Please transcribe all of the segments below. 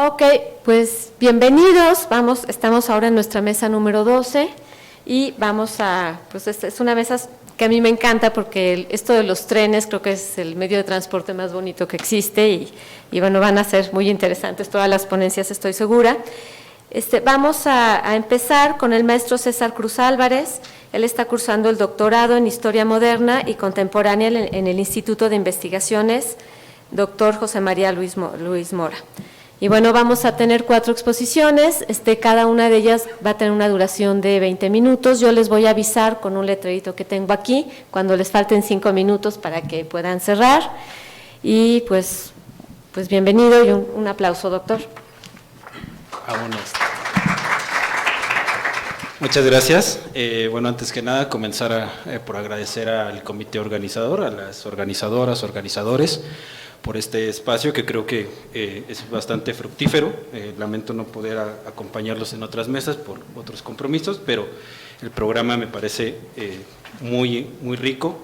Ok, pues bienvenidos. Estamos ahora en nuestra mesa número 12 y pues es una mesa que a mí me encanta porque esto de los trenes creo que es el medio de transporte más bonito que existe y bueno, van a ser muy interesantes todas las ponencias, estoy segura. Vamos a empezar con el maestro César Cruz Álvarez. Él está cursando el doctorado en Historia Moderna y Contemporánea en el Instituto de Investigaciones Dr. José María Luis Mora. Y bueno, vamos a tener 4 exposiciones, cada una de ellas va a tener una duración de 20 minutos. Yo les voy a avisar con un letrerito que tengo aquí, cuando les falten 5 minutos para que puedan cerrar. Y pues bienvenido y un aplauso, doctor. Vámonos. Muchas gracias. Bueno, antes que nada, comenzar por agradecer al comité organizador, a las organizadoras, organizadores, por este espacio que creo que es bastante fructífero. Lamento no poder acompañarlos en otras mesas por otros compromisos, pero el programa me parece muy rico,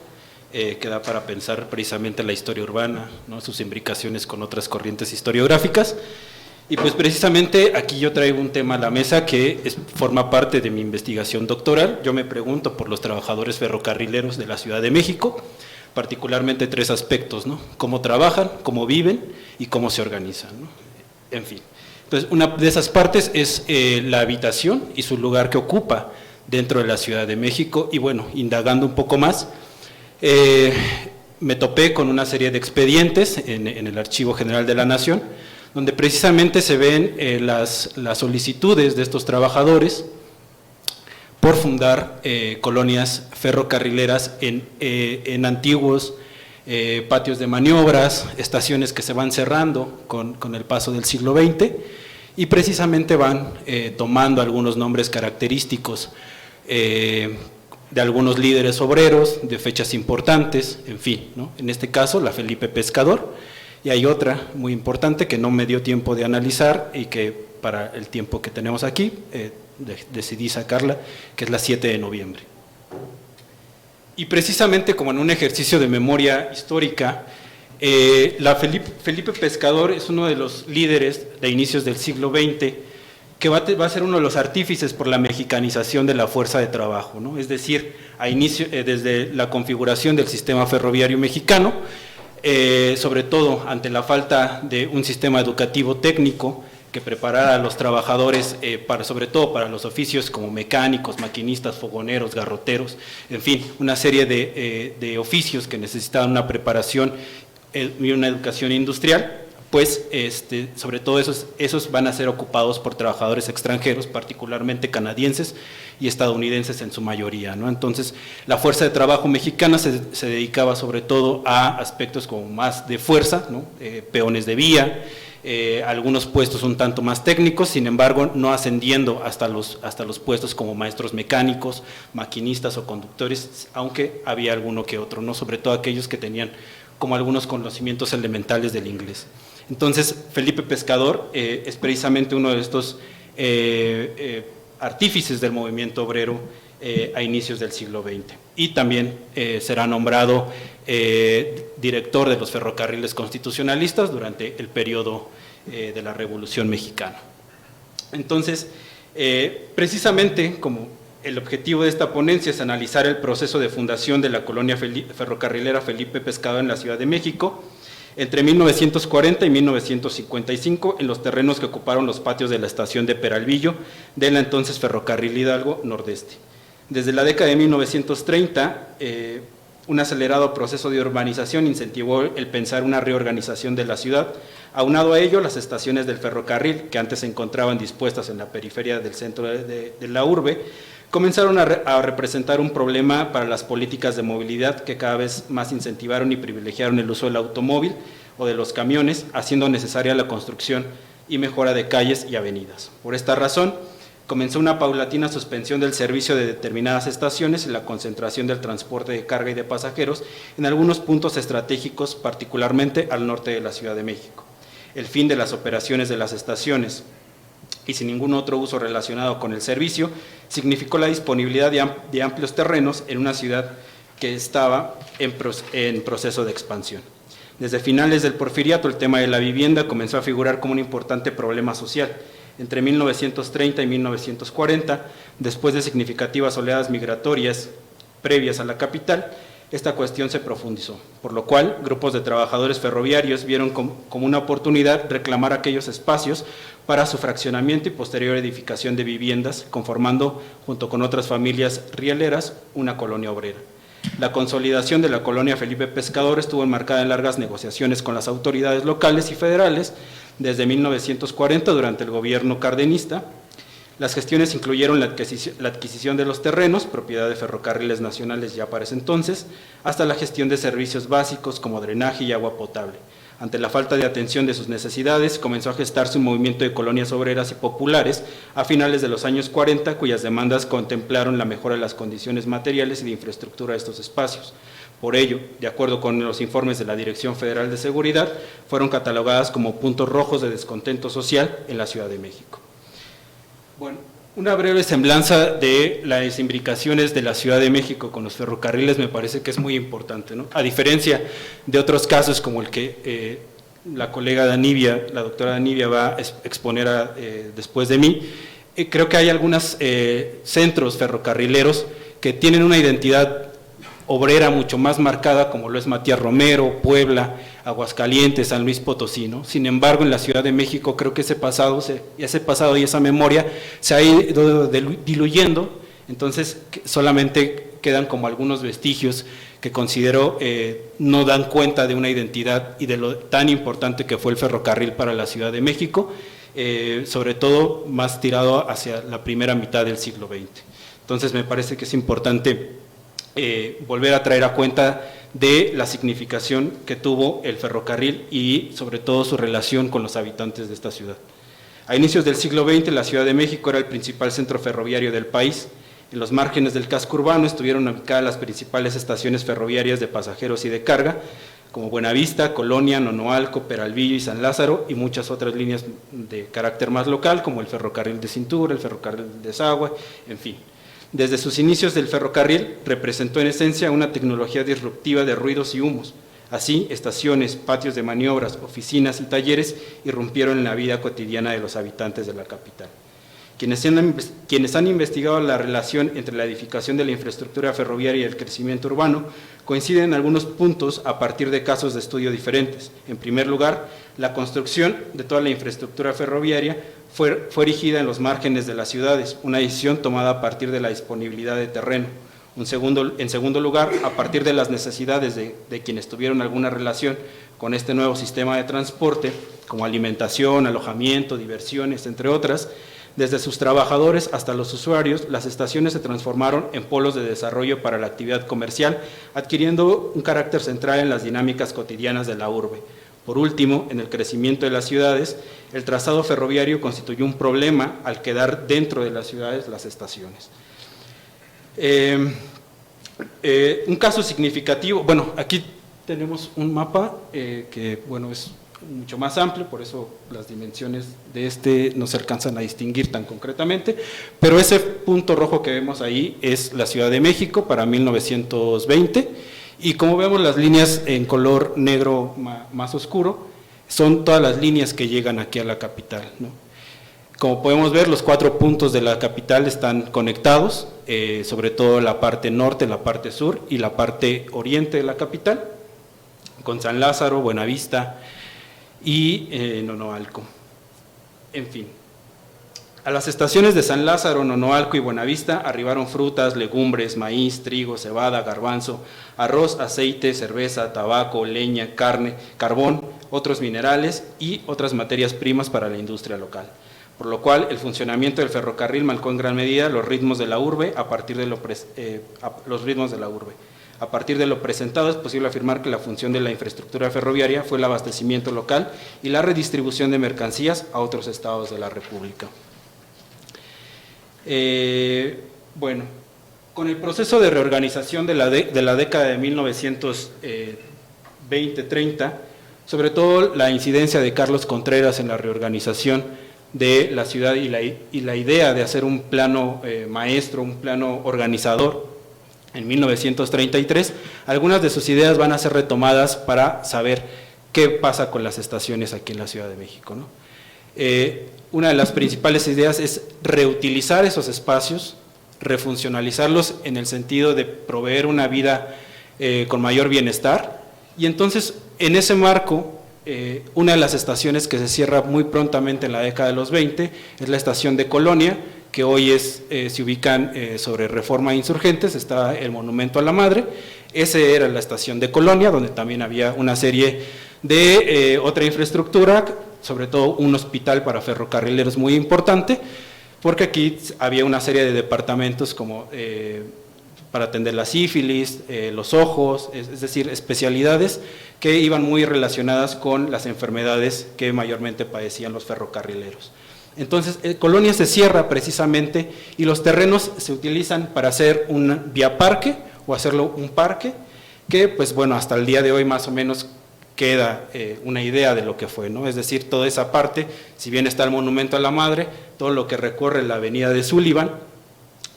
que da para pensar precisamente la historia urbana, ¿no? Sus imbricaciones con otras corrientes historiográficas. Y pues precisamente aquí yo traigo un tema a la mesa que forma parte de mi investigación doctoral. Yo me pregunto por los trabajadores ferrocarrileros de la Ciudad de México, particularmente 3 aspectos, ¿no? Cómo trabajan, cómo viven y cómo se organizan, ¿no? En fin. Entonces, una de esas partes es la habitación y su lugar que ocupa dentro de la Ciudad de México. Y bueno, indagando un poco más, me topé con una serie de expedientes en el Archivo General de la Nación, donde precisamente se ven las solicitudes de estos trabajadores por fundar colonias ferrocarrileras en antiguos patios de maniobras, estaciones que se van cerrando con el paso del siglo XX, y precisamente van tomando algunos nombres característicos de algunos líderes obreros, de fechas importantes, en fin, ¿no? En este caso la Felipe Pescador, y hay otra muy importante que no me dio tiempo de analizar y que para el tiempo que tenemos aquí decidí sacarla, que es la 7 de noviembre. Y precisamente como en un ejercicio de memoria histórica, la Felipe Pescador es uno de los líderes de inicios del siglo XX que va a ser uno de los artífices por la mexicanización de la fuerza de trabajo, ¿no? Es decir, desde la configuración del sistema ferroviario mexicano, sobre todo ante la falta de un sistema educativo técnico que preparara a los trabajadores, sobre todo para los oficios como mecánicos, maquinistas, fogoneros, garroteros, en fin, una serie de oficios que necesitaban una preparación y una educación industrial. Pues sobre todo esos van a ser ocupados por trabajadores extranjeros, particularmente canadienses y estadounidenses en su mayoría, ¿no? Entonces, la fuerza de trabajo mexicana se dedicaba sobre todo a aspectos como más de fuerza, ¿no? Peones de vía, algunos puestos un tanto más técnicos, sin embargo, no ascendiendo hasta los puestos como maestros mecánicos, maquinistas o conductores, aunque había alguno que otro, ¿no? Sobre todo aquellos que tenían como algunos conocimientos elementales del inglés. Entonces, Felipe Pescador es precisamente uno de estos artífices del movimiento obrero a inicios del siglo XX. Y también será nombrado director de los ferrocarriles constitucionalistas durante el periodo de la Revolución Mexicana. Entonces, precisamente como el objetivo de esta ponencia es analizar el proceso de fundación de la colonia ferrocarrilera Felipe Pescador en la Ciudad de México, entre 1940 y 1955, en los terrenos que ocuparon los patios de la estación de Peralvillo de la entonces Ferrocarril Hidalgo Nordeste. Desde la década de 1930, un acelerado proceso de urbanización incentivó el pensar una reorganización de la ciudad. Aunado a ello, las estaciones del ferrocarril, que antes se encontraban dispuestas en la periferia del centro de la urbe, comenzaron a representar un problema para las políticas de movilidad que cada vez más incentivaron y privilegiaron el uso del automóvil o de los camiones, haciendo necesaria la construcción y mejora de calles y avenidas. Por esta razón, comenzó una paulatina suspensión del servicio de determinadas estaciones y la concentración del transporte de carga y de pasajeros en algunos puntos estratégicos, particularmente al norte de la Ciudad de México. El fin de las operaciones de las estaciones y sin ningún otro uso relacionado con el servicio, significó la disponibilidad de amplios terrenos en una ciudad que estaba en proceso de expansión. Desde finales del Porfiriato, el tema de la vivienda comenzó a figurar como un importante problema social. Entre 1930 y 1940, después de significativas oleadas migratorias previas a la capital, esta cuestión se profundizó, por lo cual grupos de trabajadores ferroviarios vieron como una oportunidad reclamar aquellos espacios para su fraccionamiento y posterior edificación de viviendas, conformando, junto con otras familias rieleras, una colonia obrera. La consolidación de la colonia Felipe Pescador estuvo enmarcada en largas negociaciones con las autoridades locales y federales desde 1940 durante el gobierno cardenista. Las gestiones incluyeron la adquisición de los terrenos, propiedad de Ferrocarriles Nacionales ya para ese entonces, hasta la gestión de servicios básicos como drenaje y agua potable. Ante la falta de atención de sus necesidades, comenzó a gestarse un movimiento de colonias obreras y populares a finales de los años 40, cuyas demandas contemplaron la mejora de las condiciones materiales y de infraestructura de estos espacios. Por ello, de acuerdo con los informes de la Dirección Federal de Seguridad, fueron catalogadas como puntos rojos de descontento social en la Ciudad de México. Bueno, una breve semblanza de las imbricaciones de la Ciudad de México con los ferrocarriles me parece que es muy importante, ¿no? A diferencia de otros casos como el que la colega Danivia, la doctora Danivia va a exponer después de mí, creo que hay algunos centros ferrocarrileros que tienen una identidad obrera mucho más marcada, como lo es Matías Romero, Puebla, Aguascalientes, San Luis Potosí, ¿no? Sin embargo, en la Ciudad de México creo que ese pasado y esa memoria se ha ido diluyendo, entonces solamente quedan como algunos vestigios que considero no dan cuenta de una identidad y de lo tan importante que fue el ferrocarril para la Ciudad de México, sobre todo más tirado hacia la primera mitad del siglo XX. Entonces me parece que es importante volver a traer a cuenta de la significación que tuvo el ferrocarril y sobre todo su relación con los habitantes de esta ciudad. A inicios del siglo XX, la Ciudad de México era el principal centro ferroviario del país. En los márgenes del casco urbano estuvieron ubicadas las principales estaciones ferroviarias de pasajeros y de carga, como Buenavista, Colonia, Nonoalco, Peralvillo y San Lázaro, y muchas otras líneas de carácter más local, como el ferrocarril de cintura, el ferrocarril de desagüe, en fin. Desde sus inicios el ferrocarril representó en esencia una tecnología disruptiva de ruidos y humos. Así, estaciones, patios de maniobras, oficinas y talleres irrumpieron en la vida cotidiana de los habitantes de la capital. Quienes han investigado la relación entre la edificación de la infraestructura ferroviaria y el crecimiento urbano coinciden en algunos puntos a partir de casos de estudio diferentes. En primer lugar, la construcción de toda la infraestructura ferroviaria fue erigida en los márgenes de las ciudades, una decisión tomada a partir de la disponibilidad de terreno. En segundo lugar, a partir de las necesidades de quienes tuvieron alguna relación con este nuevo sistema de transporte, como alimentación, alojamiento, diversiones, entre otras. Desde sus trabajadores hasta los usuarios, las estaciones se transformaron en polos de desarrollo para la actividad comercial, adquiriendo un carácter central en las dinámicas cotidianas de la urbe. Por último, en el crecimiento de las ciudades, el trazado ferroviario constituyó un problema al quedar dentro de las ciudades las estaciones. Un caso significativo, bueno, aquí tenemos un mapa que, bueno, es mucho más amplio, por eso las dimensiones de no se alcanzan a distinguir tan concretamente, pero ese punto rojo que vemos ahí es la Ciudad de México para 1920, y como vemos las líneas en color negro más oscuro, son todas las líneas que llegan aquí a la capital, ¿no? Como podemos ver, los 4 puntos de la capital están conectados, sobre todo la parte norte, la parte sur y la parte oriente de la capital, con San Lázaro, Buenavista y Nonoalco. En fin, a las estaciones de San Lázaro, Nonoalco y Buenavista arribaron frutas, legumbres, maíz, trigo, cebada, garbanzo, arroz, aceite, cerveza, tabaco, leña, carne, carbón, otros minerales y otras materias primas para la industria local. Por lo cual, el funcionamiento del ferrocarril marcó en gran medida los ritmos de la urbe a partir de lo presentado, es posible afirmar que la función de la infraestructura ferroviaria fue el abastecimiento local y la redistribución de mercancías a otros estados de la República. Bueno, con el proceso de reorganización de la década de 1920-30, sobre todo la incidencia de Carlos Contreras en la reorganización de la ciudad y la idea de hacer un plano maestro, un plano organizador, en 1933, algunas de sus ideas van a ser retomadas para saber qué pasa con las estaciones aquí en la Ciudad de México, ¿no? Una de las principales ideas es reutilizar esos espacios, refuncionalizarlos en el sentido de proveer una vida con mayor bienestar, y entonces en ese marco una de las estaciones que se cierra muy prontamente en la década de los 20 es la estación de Colonia, que hoy se ubican sobre Reforma e Insurgentes, está el Monumento a la Madre. Esa era la estación de Colonia, donde también había una serie de otra infraestructura, sobre todo un hospital para ferrocarrileros muy importante, porque aquí había una serie de departamentos como para atender la sífilis, los ojos, es decir, especialidades que iban muy relacionadas con las enfermedades que mayormente padecían los ferrocarrileros. Entonces, Colonia se cierra precisamente y los terrenos se utilizan para hacer un vía parque o hacerlo un parque, que pues bueno, hasta el día de hoy más o menos queda una idea de lo que fue, ¿no? Es decir, toda esa parte, si bien está el Monumento a la Madre, todo lo que recorre la avenida de Sullivan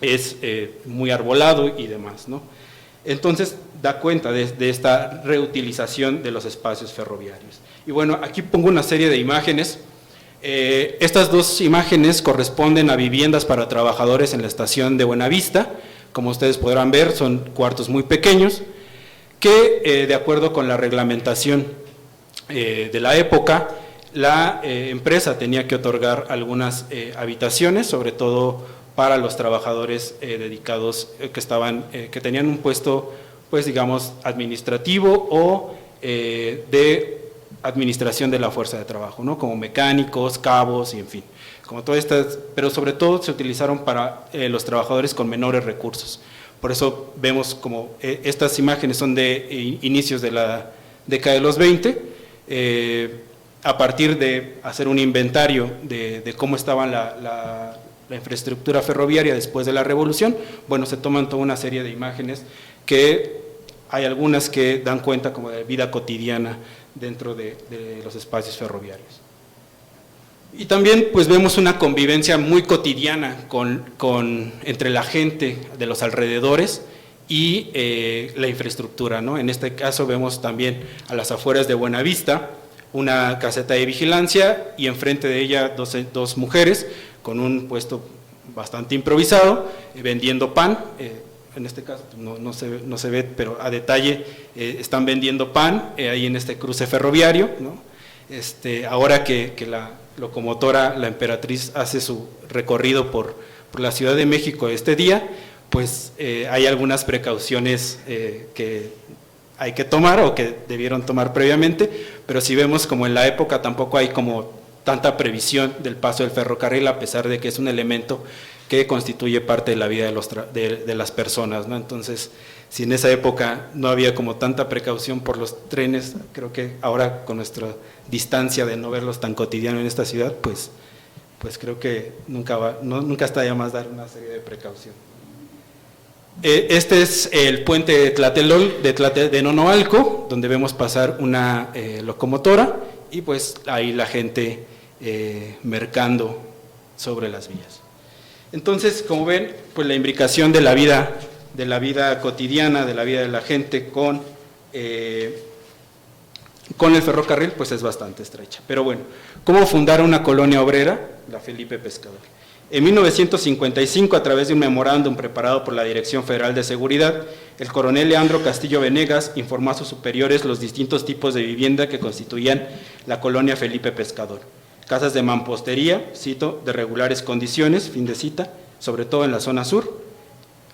es muy arbolado y demás, ¿no? Entonces, da cuenta de esta reutilización de los espacios ferroviarios. Y bueno, aquí pongo una serie de imágenes. Estas dos imágenes corresponden a viviendas para trabajadores en la estación de Buenavista. Como ustedes podrán ver, son cuartos muy pequeños que, de acuerdo con la reglamentación de la época, la empresa tenía que otorgar algunas habitaciones, sobre todo para los trabajadores dedicados que tenían un puesto, pues digamos, administrativo o de administración de la fuerza de trabajo, ¿no? Como mecánicos, cabos y en fin, como todas estas, pero sobre todo se utilizaron para los trabajadores con menores recursos. Por eso vemos como estas imágenes son de inicios de la década de los 20, a partir de hacer un inventario de cómo estaba la infraestructura ferroviaria después de la revolución. Bueno, se toman toda una serie de imágenes que hay algunas que dan cuenta como de vida cotidiana dentro de los espacios ferroviarios. Y también pues vemos una convivencia muy cotidiana entre la gente de los alrededores y la infraestructura, ¿no? En este caso vemos también a las afueras de Buenavista una caseta de vigilancia y enfrente de ella dos mujeres con un puesto bastante improvisado, vendiendo pan. En este caso no se ve, pero a detalle están vendiendo pan ahí en este cruce ferroviario, ¿no? Ahora que la locomotora, la Emperatriz, hace su recorrido por la Ciudad de México este día, pues hay algunas precauciones que hay que tomar o que debieron tomar previamente, pero si vemos como en la época tampoco hay como tanta previsión del paso del ferrocarril, a pesar de que es un elemento que constituye parte de la vida de las personas, ¿no? Entonces, si en esa época no había como tanta precaución por los trenes, creo que ahora con nuestra distancia de no verlos tan cotidiano en esta ciudad, pues creo que nunca está de más dar una serie de precaución. Este es el puente de Tlatelol, de Nonoalco, donde vemos pasar una locomotora y pues ahí la gente mercando sobre las vías. Entonces, como ven, pues la imbricación de la vida cotidiana, de la vida de la gente con el ferrocarril, pues es bastante estrecha. Pero bueno, ¿cómo fundar una colonia obrera? La Felipe Pescador. En 1955, a través de un memorándum preparado por la Dirección Federal de Seguridad, el coronel Leandro Castillo Venegas informó a sus superiores los distintos tipos de vivienda que constituían la colonia Felipe Pescador. Casas de mampostería, cito, de regulares condiciones, fin de cita, sobre todo en la zona sur,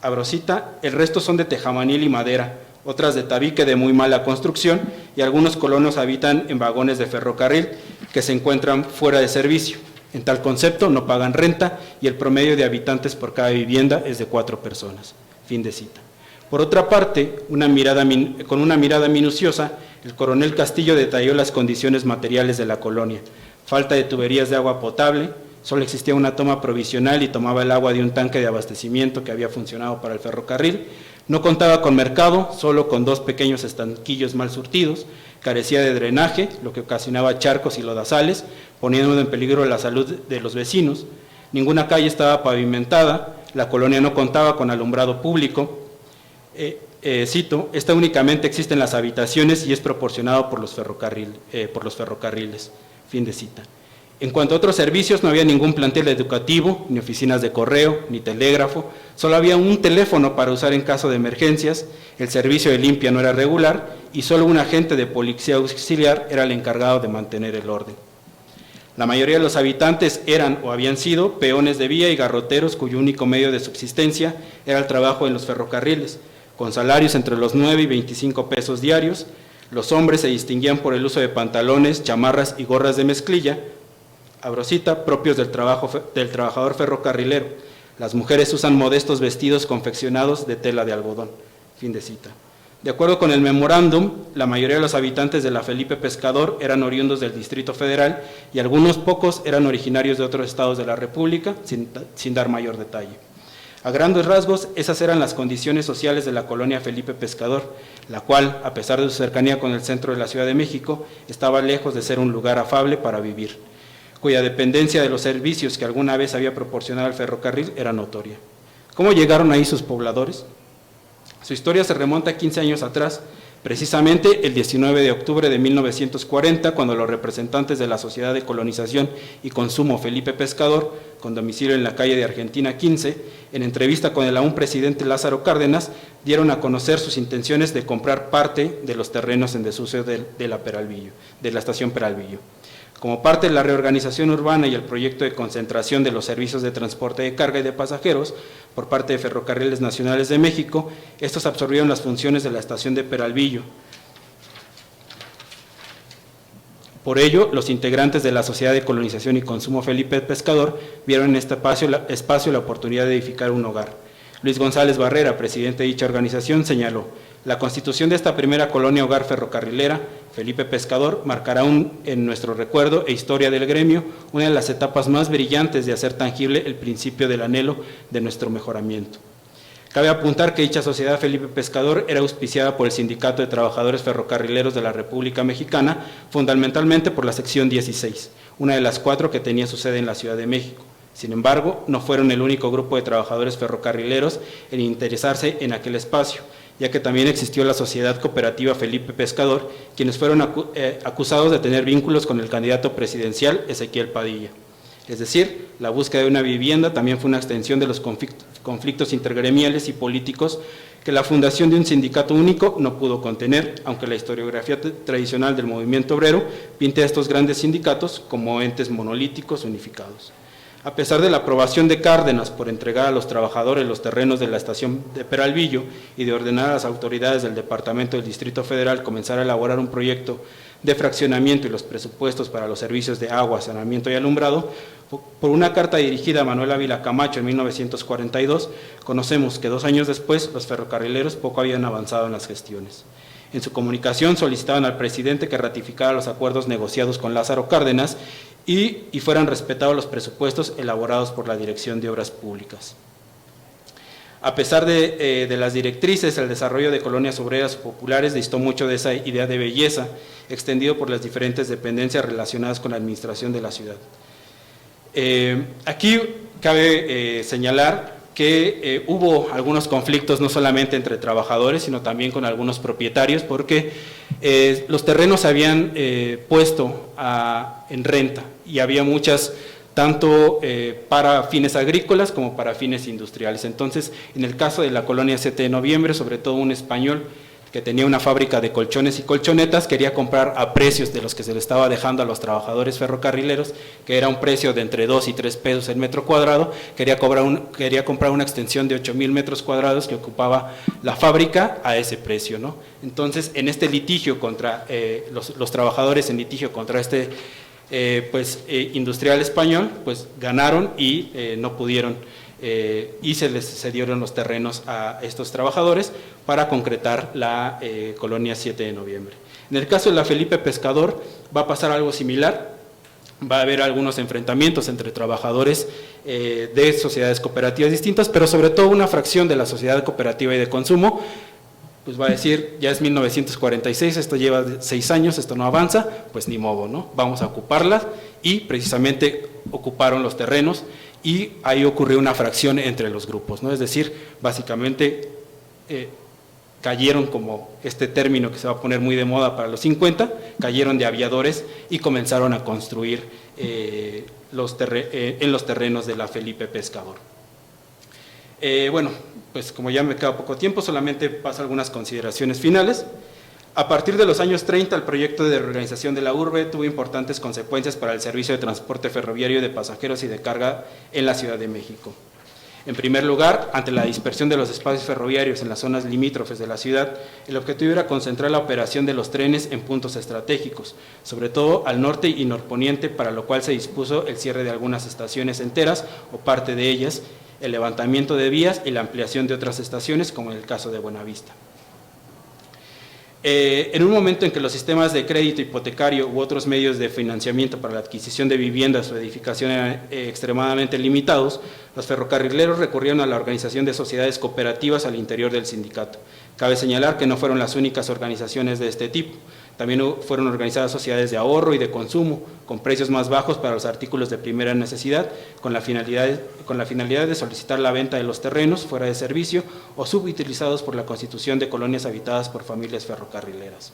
abro cita, el resto son de tejamanil y madera, otras de tabique de muy mala construcción y algunos colonos habitan en vagones de ferrocarril que se encuentran fuera de servicio. En tal concepto no pagan renta y el promedio de habitantes por cada vivienda es de 4 personas, fin de cita. Por otra parte, con una mirada minuciosa, el coronel Castillo detalló las condiciones materiales de la colonia: falta de tuberías de agua potable, solo existía una toma provisional y tomaba el agua de un tanque de abastecimiento que había funcionado para el ferrocarril, no contaba con mercado, solo con 2 pequeños estanquillos mal surtidos, carecía de drenaje, lo que ocasionaba charcos y lodazales, poniendo en peligro la salud de los vecinos, ninguna calle estaba pavimentada, la colonia no contaba con alumbrado público, cito, esta únicamente existe en las habitaciones y es proporcionado por los ferrocarriles, fin de cita. En cuanto a otros servicios, no había ningún plantel educativo, ni oficinas de correo, ni telégrafo, solo había un teléfono para usar en caso de emergencias, el servicio de limpia no era regular y solo un agente de policía auxiliar era el encargado de mantener el orden. La mayoría de los habitantes eran o habían sido peones de vía y garroteros cuyo único medio de subsistencia era el trabajo en los ferrocarriles, con salarios entre los 9 y 25 pesos diarios. Los hombres se distinguían por el uso de pantalones, chamarras y gorras de mezclilla, abro cita, propios del trabajador ferrocarrilero. Las mujeres usan modestos vestidos confeccionados de tela de algodón, fin de cita. De acuerdo con el memorándum, la mayoría de los habitantes de la Felipe Pescador eran oriundos del Distrito Federal y algunos pocos eran originarios de otros estados de la República, sin dar mayor detalle. A grandes rasgos, esas eran las condiciones sociales de la colonia Felipe Pescador, la cual, a pesar de su cercanía con el centro de la Ciudad de México, estaba lejos de ser un lugar afable para vivir, cuya dependencia de los servicios que alguna vez había proporcionado el ferrocarril era notoria. ¿Cómo llegaron ahí sus pobladores? Su historia se remonta a 15 años atrás, precisamente el 19 de octubre de 1940, cuando los representantes de la Sociedad de Colonización y Consumo Felipe Pescador, con domicilio en la calle de Argentina 15, en entrevista con el aún presidente Lázaro Cárdenas, dieron a conocer sus intenciones de comprar parte de los terrenos en desuso de la estación Peralvillo. Como parte de la reorganización urbana y el proyecto de concentración de los servicios de transporte de carga y de pasajeros por parte de Ferrocarriles Nacionales de México, estos absorbieron las funciones de la estación de Peralvillo. Por ello, los integrantes de la Sociedad de Colonización y Consumo Felipe Pescador vieron en este espacio la oportunidad de edificar un hogar. Luis González Barrera, presidente de dicha organización, señaló: la constitución de esta primera colonia hogar ferrocarrilera, Felipe Pescador, marcará en nuestro recuerdo e historia del gremio una de las etapas más brillantes de hacer tangible el principio del anhelo de nuestro mejoramiento. Cabe apuntar que dicha sociedad Felipe Pescador era auspiciada por el Sindicato de Trabajadores Ferrocarrileros de la República Mexicana, fundamentalmente por la sección 16, una de las 4 que tenía su sede en la Ciudad de México. Sin embargo, no fueron el único grupo de trabajadores ferrocarrileros en interesarse en aquel espacio, ya que también existió la Sociedad Cooperativa Felipe Pescador, quienes fueron acusados de tener vínculos con el candidato presidencial Ezequiel Padilla. Es decir, la búsqueda de una vivienda también fue una extensión de los conflictos intergremiales y políticos que la fundación de un sindicato único no pudo contener, aunque la historiografía tradicional del movimiento obrero pinta a estos grandes sindicatos como entes monolíticos unificados. A pesar de la aprobación de Cárdenas por entregar a los trabajadores los terrenos de la estación de Peralvillo y de ordenar a las autoridades del Departamento del Distrito Federal comenzar a elaborar un proyecto de fraccionamiento y los presupuestos para los servicios de agua, saneamiento y alumbrado, por una carta dirigida a Manuel Ávila Camacho en 1942, conocemos que 2 años después los ferrocarrileros poco habían avanzado en las gestiones. En su comunicación solicitaban al presidente que ratificara los acuerdos negociados con Lázaro Cárdenas y fueran respetados los presupuestos elaborados por la Dirección de Obras Públicas. A pesar de las directrices, el desarrollo de colonias obreras populares distó mucho de esa idea de belleza, extendido por las diferentes dependencias relacionadas con la administración de la ciudad. Aquí cabe señalar que hubo algunos conflictos no solamente entre trabajadores, sino también con algunos propietarios, porque los terrenos se habían puesto en renta y había muchas, tanto para fines agrícolas como para fines industriales. Entonces, en el caso de la colonia 7 de noviembre, sobre todo un español que tenía una fábrica de colchones y colchonetas, quería comprar a precios de los que se le estaba dejando a los trabajadores ferrocarrileros, que era un precio de entre 2 y 3 pesos el metro cuadrado, quería comprar una extensión de 8,000 metros cuadrados que ocupaba la fábrica a ese precio, ¿no? Entonces, en este litigio contra los trabajadores, en litigio contra este industrial español, pues ganaron y no pudieron, y se les cedieron los terrenos a estos trabajadores para concretar la colonia 7 de noviembre. En el caso de la Felipe Pescador va a pasar algo similar, va a haber algunos enfrentamientos entre trabajadores de sociedades cooperativas distintas, pero sobre todo una fracción de la sociedad cooperativa y de consumo, pues va a decir, ya es 1946, esto lleva 6 años, esto no avanza, pues ni modo, ¿no? Vamos a ocuparlas, y precisamente ocuparon los terrenos, y ahí ocurrió una fracción entre los grupos, ¿no? Es decir, básicamente cayeron, como este término que se va a poner muy de moda para los 50, cayeron de aviadores y comenzaron a construir en los terrenos de la Felipe Pescador. Bueno, pues como ya me queda poco tiempo, solamente paso algunas consideraciones finales. A partir de los años 30, el proyecto de reorganización de la urbe tuvo importantes consecuencias para el servicio de transporte ferroviario de pasajeros y de carga en la Ciudad de México. En primer lugar, ante la dispersión de los espacios ferroviarios en las zonas limítrofes de la ciudad, el objetivo era concentrar la operación de los trenes en puntos estratégicos, sobre todo al norte y norponiente, para lo cual se dispuso el cierre de algunas estaciones enteras o parte de ellas, el levantamiento de vías y la ampliación de otras estaciones, como en el caso de Buenavista. En un momento en que los sistemas de crédito hipotecario u otros medios de financiamiento para la adquisición de viviendas o edificación eran extremadamente limitados, los ferrocarrileros recurrieron a la organización de sociedades cooperativas al interior del sindicato. Cabe señalar que no fueron las únicas organizaciones de este tipo. También fueron organizadas sociedades de ahorro y de consumo, con precios más bajos para los artículos de primera necesidad, con la finalidad de solicitar la venta de los terrenos fuera de servicio o subutilizados por la constitución de colonias habitadas por familias ferrocarrileras.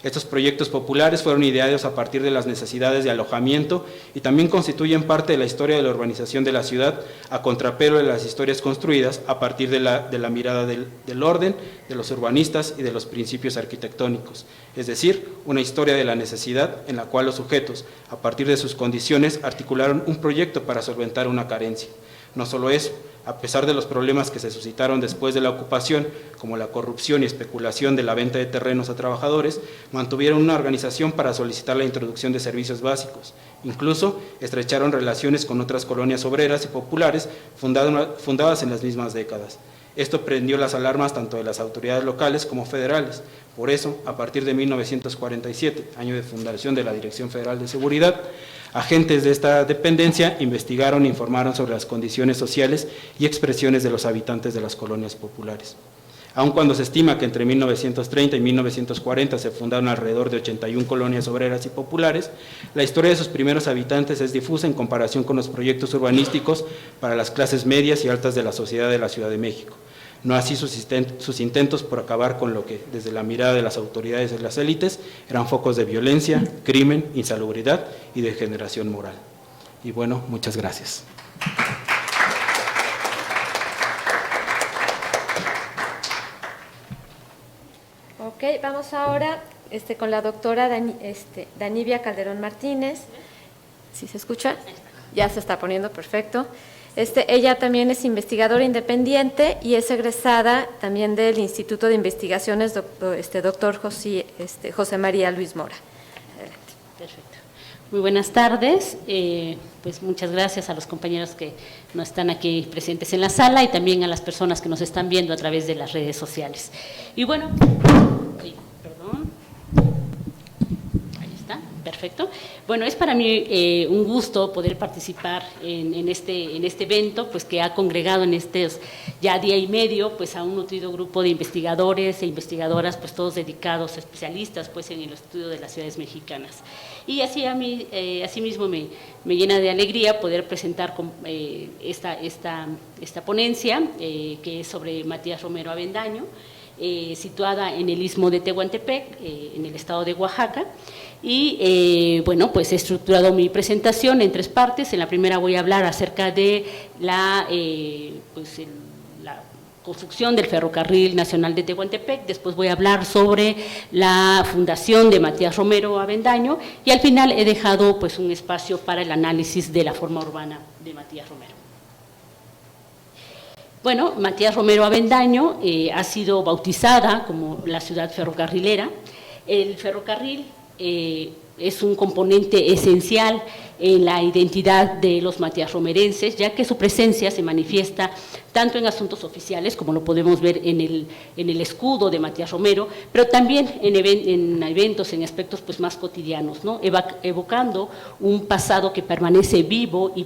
Estos proyectos populares fueron ideados a partir de las necesidades de alojamiento y también constituyen parte de la historia de la urbanización de la ciudad, a contrapelo de las historias construidas a partir de la mirada del orden, de los urbanistas y de los principios arquitectónicos, es decir, una historia de la necesidad en la cual los sujetos, a partir de sus condiciones, articularon un proyecto para solventar una carencia. No solo eso, a pesar de los problemas que se suscitaron después de la ocupación, como la corrupción y especulación de la venta de terrenos a trabajadores, mantuvieron una organización para solicitar la introducción de servicios básicos. Incluso estrecharon relaciones con otras colonias obreras y populares fundadas en las mismas décadas. Esto prendió las alarmas tanto de las autoridades locales como federales. Por eso, a partir de 1947, año de fundación de la Dirección Federal de Seguridad, agentes de esta dependencia investigaron e informaron sobre las condiciones sociales y expresiones de los habitantes de las colonias populares. Aun cuando se estima que entre 1930 y 1940 se fundaron alrededor de 81 colonias obreras y populares, la historia de sus primeros habitantes es difusa en comparación con los proyectos urbanísticos para las clases medias y altas de la sociedad de la Ciudad de México. No así sus intentos por acabar con lo que, desde la mirada de las autoridades y las élites, eran focos de violencia, crimen, insalubridad y degeneración moral. Y bueno, muchas gracias. Ok, vamos ahora con la doctora Danivia Calderón Martínez. ¿Sí se escucha? Ya se está poniendo, perfecto. Ella también es investigadora independiente y es egresada también del Instituto de Investigaciones doctor José María Luis Mora. Adelante. Perfecto. Muy buenas tardes. Pues muchas gracias a los compañeros que no están aquí presentes en la sala y también a las personas que nos están viendo a través de las redes sociales. Y bueno, perdón. Ahí está, perfecto. Bueno, es para mí un gusto poder participar en este evento, pues que ha congregado en estos ya día y medio, pues a un nutrido grupo de investigadores e investigadoras, pues todos dedicados, especialistas, pues en el estudio de las ciudades mexicanas. Y así asimismo me llena de alegría poder presentar esta ponencia que es sobre Matías Romero Avendaño, situada en el Istmo de Tehuantepec, en el estado de Oaxaca. Y bueno, pues he estructurado mi presentación en tres partes. En la primera voy a hablar acerca de la construcción del Ferrocarril Nacional de Tehuantepec, después voy a hablar sobre la fundación de Matías Romero Avendaño y al final he dejado pues un espacio para el análisis de la forma urbana de Matías Romero. Bueno, Matías Romero Avendaño ha sido bautizada como la ciudad ferrocarrilera. El ferrocarril es un componente esencial en la identidad de los matías-romerenses, ya que su presencia se manifiesta tanto en asuntos oficiales, como lo podemos ver en el escudo de Matías Romero, pero también en eventos, en aspectos pues, más cotidianos, ¿no? Evocando un pasado que permanece vivo y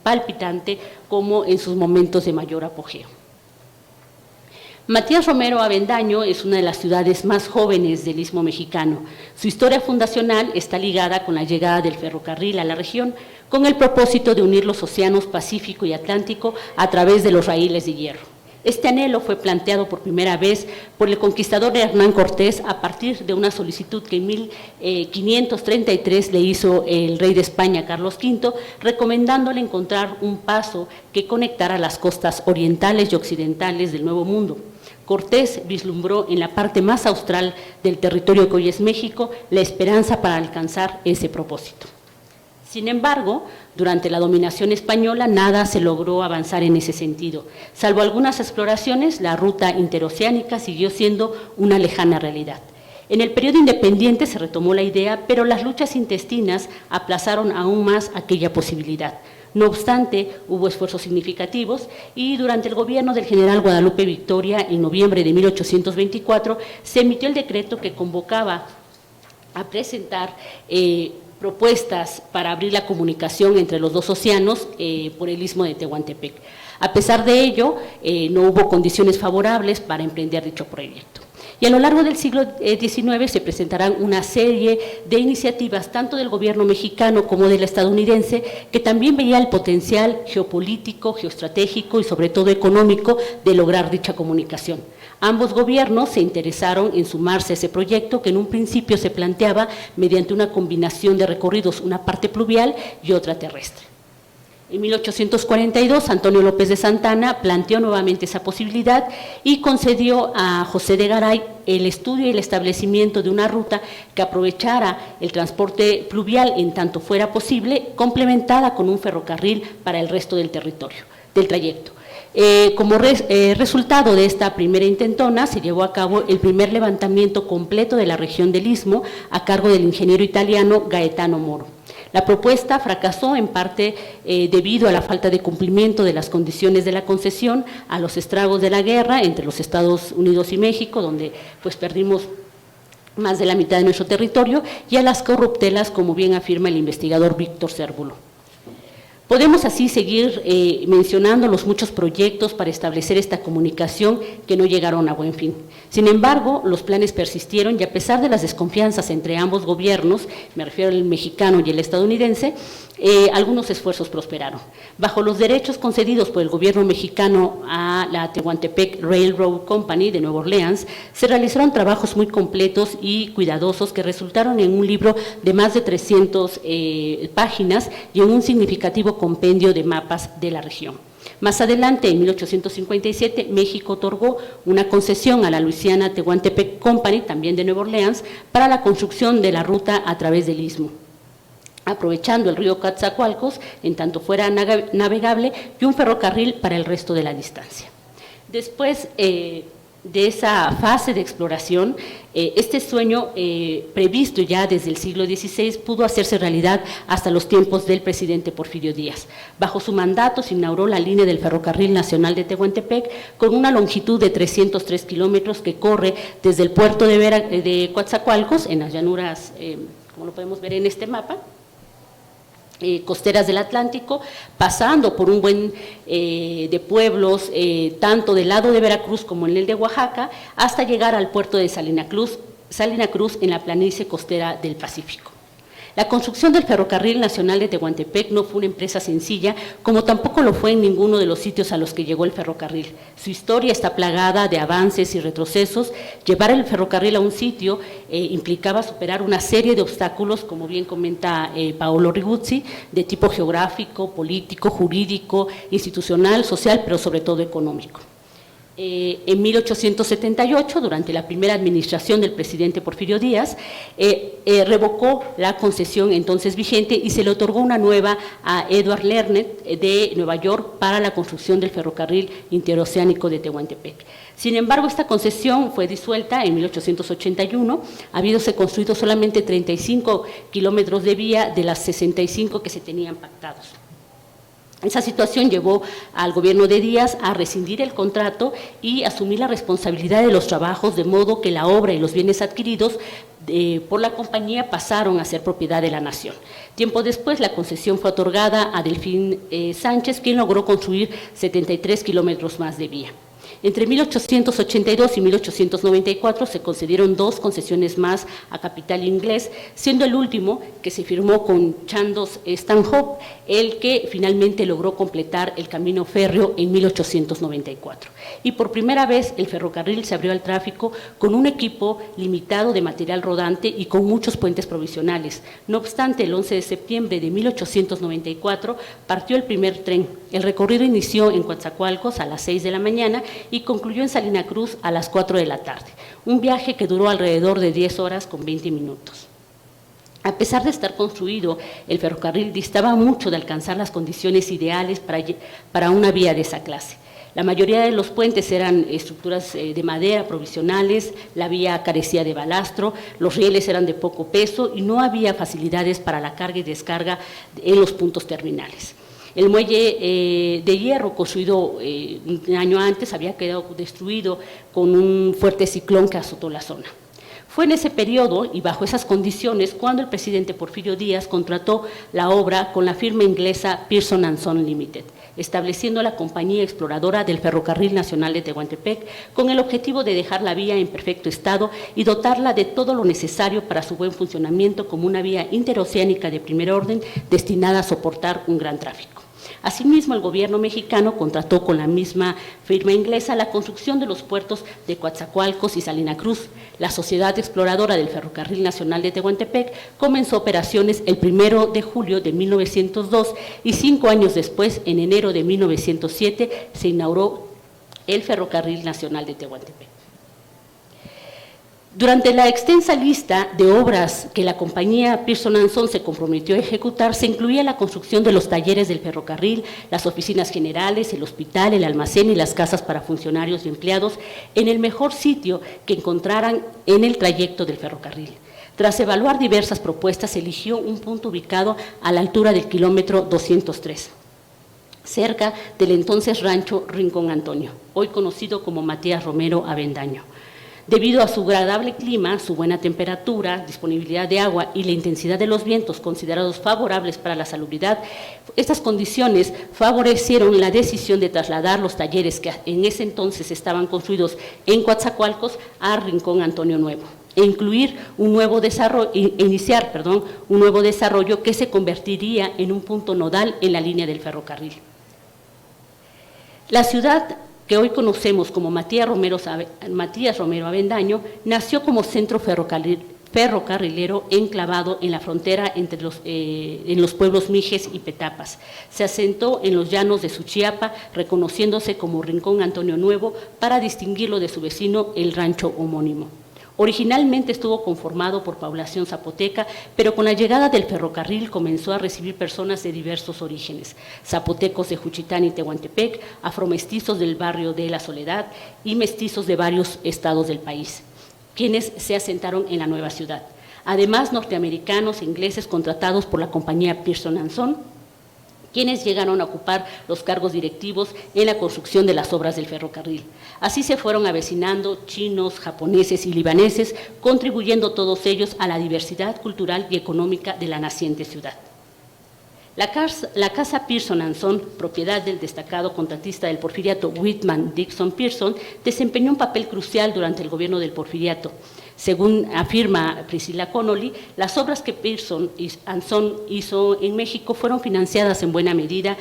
palpitante como en sus momentos de mayor apogeo. Matías Romero Avendaño es una de las ciudades más jóvenes del Istmo mexicano. Su historia fundacional está ligada con la llegada del ferrocarril a la región, con el propósito de unir los océanos Pacífico y Atlántico a través de los raíles de hierro. Este anhelo fue planteado por primera vez por el conquistador Hernán Cortés a partir de una solicitud que en 1533 le hizo el rey de España, Carlos V, recomendándole encontrar un paso que conectara las costas orientales y occidentales del Nuevo Mundo. Cortés vislumbró en la parte más austral del territorio que hoy es México la esperanza para alcanzar ese propósito. Sin embargo, durante la dominación española nada se logró avanzar en ese sentido. Salvo algunas exploraciones, la ruta interoceánica siguió siendo una lejana realidad. En el periodo independiente se retomó la idea, pero las luchas intestinas aplazaron aún más aquella posibilidad. No obstante, hubo esfuerzos significativos y durante el gobierno del general Guadalupe Victoria, en noviembre de 1824, se emitió el decreto que convocaba a presentar propuestas para abrir la comunicación entre los dos océanos por el istmo de Tehuantepec. A pesar de ello, no hubo condiciones favorables para emprender dicho proyecto. Y a lo largo del siglo XIX se presentarán una serie de iniciativas, tanto del gobierno mexicano como del estadounidense, que también veía el potencial geopolítico, geoestratégico y sobre todo económico de lograr dicha comunicación. Ambos gobiernos se interesaron en sumarse a ese proyecto que en un principio se planteaba mediante una combinación de recorridos, una parte pluvial y otra terrestre. En 1842, Antonio López de Santana planteó nuevamente esa posibilidad y concedió a José de Garay el estudio y el establecimiento de una ruta que aprovechara el transporte pluvial en tanto fuera posible, complementada con un ferrocarril para el resto del territorio, del trayecto. Como resultado de esta primera intentona, se llevó a cabo el primer levantamiento completo de la región del Istmo a cargo del ingeniero italiano Gaetano Moro. La propuesta fracasó en parte debido a la falta de cumplimiento de las condiciones de la concesión, a los estragos de la guerra entre los Estados Unidos y México, donde pues perdimos más de la mitad de nuestro territorio, y a las corruptelas, como bien afirma el investigador Víctor Cérvulo. Podemos así seguir mencionando los muchos proyectos para establecer esta comunicación que no llegaron a buen fin. Sin embargo, los planes persistieron y a pesar de las desconfianzas entre ambos gobiernos, me refiero al mexicano y el estadounidense, algunos esfuerzos prosperaron. Bajo los derechos concedidos por el gobierno mexicano a la Tehuantepec Railroad Company de Nueva Orleans, se realizaron trabajos muy completos y cuidadosos que resultaron en un libro de más de 300 páginas y en un significativo compendio de mapas de la región. Más adelante, en 1857, México otorgó una concesión a la Louisiana Tehuantepec Company, también de Nueva Orleans, para la construcción de la ruta a través del istmo, aprovechando el río Coatzacoalcos en tanto fuera navegable y un ferrocarril para el resto de la distancia. Después de esa fase de exploración, este sueño previsto ya desde el siglo XVI pudo hacerse realidad hasta los tiempos del presidente Porfirio Díaz. Bajo su mandato se inauguró la línea del Ferrocarril Nacional de Tehuantepec con una longitud de 303 kilómetros que corre desde el puerto de Coatzacoalcos, en las llanuras, como lo podemos ver en este mapa, costeras del Atlántico, pasando por un buen de pueblos, tanto del lado de Veracruz como en el de Oaxaca, hasta llegar al puerto de Salina Cruz en la planicie costera del Pacífico. La construcción del Ferrocarril Nacional de Tehuantepec no fue una empresa sencilla, como tampoco lo fue en ninguno de los sitios a los que llegó el ferrocarril. Su historia está plagada de avances y retrocesos. Llevar el ferrocarril a un sitio implicaba superar una serie de obstáculos, como bien comenta Paolo Riguzzi, de tipo geográfico, político, jurídico, institucional, social, pero sobre todo económico. En 1878, durante la primera administración del presidente Porfirio Díaz, revocó la concesión entonces vigente y se le otorgó una nueva a Edward Lernet de Nueva York para la construcción del ferrocarril interoceánico de Tehuantepec. Sin embargo, esta concesión fue disuelta en 1881, habiéndose construido solamente 35 kilómetros de vía de las 65 que se tenían pactados. Esa situación llevó al gobierno de Díaz a rescindir el contrato y asumir la responsabilidad de los trabajos, de modo que la obra y los bienes adquiridos por la compañía pasaron a ser propiedad de la nación. Tiempo después, la concesión fue otorgada a Delfín Sánchez, quien logró construir 73 kilómetros más de vía. Entre 1882 y 1894 se concedieron 2 concesiones más a capital inglés, siendo el último que se firmó con Chandos Stanhope, el que finalmente logró completar el camino férreo en 1894. Y por primera vez el ferrocarril se abrió al tráfico con un equipo limitado de material rodante y con muchos puentes provisionales. No obstante, el 11 de septiembre de 1894 partió el primer tren. El recorrido inició en Coatzacoalcos a las 6 de la mañana y concluyó en Salina Cruz a las 4 de la tarde. Un viaje que duró alrededor de 10 horas con 20 minutos. A pesar de estar construido, el ferrocarril distaba mucho de alcanzar las condiciones ideales para una vía de esa clase. La mayoría de los puentes eran estructuras de madera provisionales, la vía carecía de balastro, los rieles eran de poco peso y no había facilidades para la carga y descarga en los puntos terminales. El muelle de hierro construido un año antes había quedado destruido con un fuerte ciclón que azotó la zona. Fue en ese periodo y bajo esas condiciones cuando el presidente Porfirio Díaz contrató la obra con la firma inglesa Pearson & Son Limited, estableciendo la compañía exploradora del Ferrocarril Nacional de Tehuantepec con el objetivo de dejar la vía en perfecto estado y dotarla de todo lo necesario para su buen funcionamiento como una vía interoceánica de primer orden destinada a soportar un gran tráfico. Asimismo, el gobierno mexicano contrató con la misma firma inglesa la construcción de los puertos de Coatzacoalcos y Salina Cruz. La Sociedad Exploradora del Ferrocarril Nacional de Tehuantepec comenzó operaciones el 1 de julio de 1902 y 5 años después, en enero de 1907, se inauguró el Ferrocarril Nacional de Tehuantepec. Durante la extensa lista de obras que la compañía Pearson & Son se comprometió a ejecutar, se incluía la construcción de los talleres del ferrocarril, las oficinas generales, el hospital, el almacén y las casas para funcionarios y empleados en el mejor sitio que encontraran en el trayecto del ferrocarril. Tras evaluar diversas propuestas, se eligió un punto ubicado a la altura del kilómetro 203. Cerca del entonces rancho Rincón Antonio, hoy conocido como Matías Romero Avendaño. Debido a su agradable clima, su buena temperatura, disponibilidad de agua y la intensidad de los vientos considerados favorables para la salubridad, estas condiciones favorecieron la decisión de trasladar los talleres que en ese entonces estaban construidos en Coatzacoalcos a Rincón Antonio Nuevo e iniciar un nuevo desarrollo que se convertiría en un punto nodal en la línea del ferrocarril. La ciudad que hoy conocemos como Matías Romero Avendaño, nació como centro ferrocarrilero enclavado en la frontera entre en los pueblos Mijes y Petapas. Se asentó en los llanos de Suchiapa, reconociéndose como Rincón Antonio Nuevo para distinguirlo de su vecino, el rancho homónimo. Originalmente estuvo conformado por población zapoteca, pero con la llegada del ferrocarril comenzó a recibir personas de diversos orígenes, zapotecos de Juchitán y Tehuantepec, afromestizos del barrio de La Soledad y mestizos de varios estados del país, quienes se asentaron en la nueva ciudad. Además, norteamericanos e ingleses contratados por la compañía Pearson & Son, quienes llegaron a ocupar los cargos directivos en la construcción de las obras del ferrocarril. Así se fueron avecinando chinos, japoneses y libaneses, contribuyendo todos ellos a la diversidad cultural y económica de la naciente ciudad. La casa Pearson & Son, propiedad del destacado contratista del porfiriato Whitman Dixon Pearson, desempeñó un papel crucial durante el gobierno del porfiriato. Según afirma Priscilla Connolly, las obras que Pearson & Son hizo en México fueron financiadas en buena medida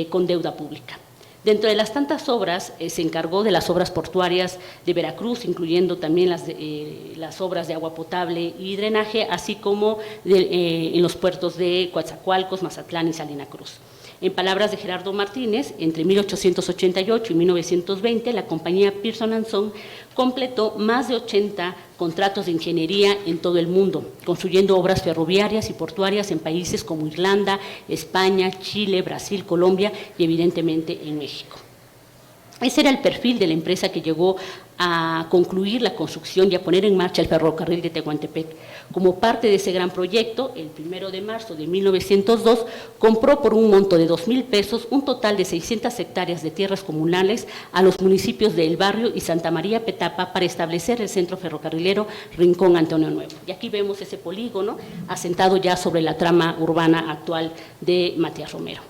con deuda pública. Dentro de las tantas obras, se encargó de las obras portuarias de Veracruz, incluyendo también las obras de agua potable y drenaje, así como en los puertos de Coatzacoalcos, Mazatlán y Salina Cruz. En palabras de Gerardo Martínez, entre 1888 y 1920, la compañía Pearson & Son completó más de 80 contratos de ingeniería en todo el mundo, construyendo obras ferroviarias y portuarias en países como Irlanda, España, Chile, Brasil, Colombia y evidentemente en México. Ese era el perfil de la empresa que llegó a concluir la construcción y a poner en marcha el ferrocarril de Tehuantepec. Como parte de ese gran proyecto, el 1 de marzo de 1902, compró por un monto de 2,000 pesos un total de 600 hectáreas de tierras comunales a los municipios de El Barrio y Santa María Petapa para establecer el centro ferrocarrilero Rincón Antonio Nuevo. Y aquí vemos ese polígono asentado ya sobre la trama urbana actual de Matías Romero.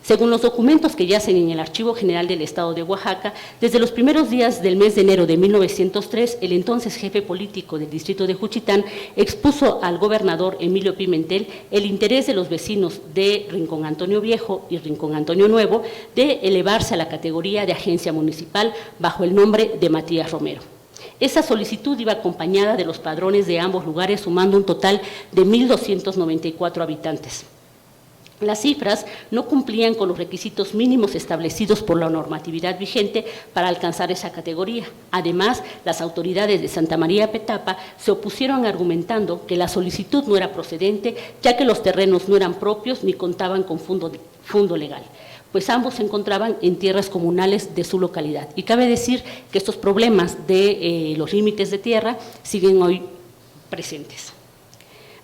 Según los documentos que yacen en el Archivo General del Estado de Oaxaca, desde los primeros días del mes de enero de 1903, el entonces jefe político del distrito de Juchitán expuso al gobernador Emilio Pimentel el interés de los vecinos de Rincón Antonio Viejo y Rincón Antonio Nuevo de elevarse a la categoría de agencia municipal bajo el nombre de Matías Romero. Esa solicitud iba acompañada de los padrones de ambos lugares, sumando un total de 1.294 habitantes. Las cifras no cumplían con los requisitos mínimos establecidos por la normatividad vigente para alcanzar esa categoría. Además, las autoridades de Santa María Petapa se opusieron argumentando que la solicitud no era procedente, ya que los terrenos no eran propios ni contaban con fondo legal, pues ambos se encontraban en tierras comunales de su localidad. Y cabe decir que estos problemas de los límites de tierra siguen hoy presentes.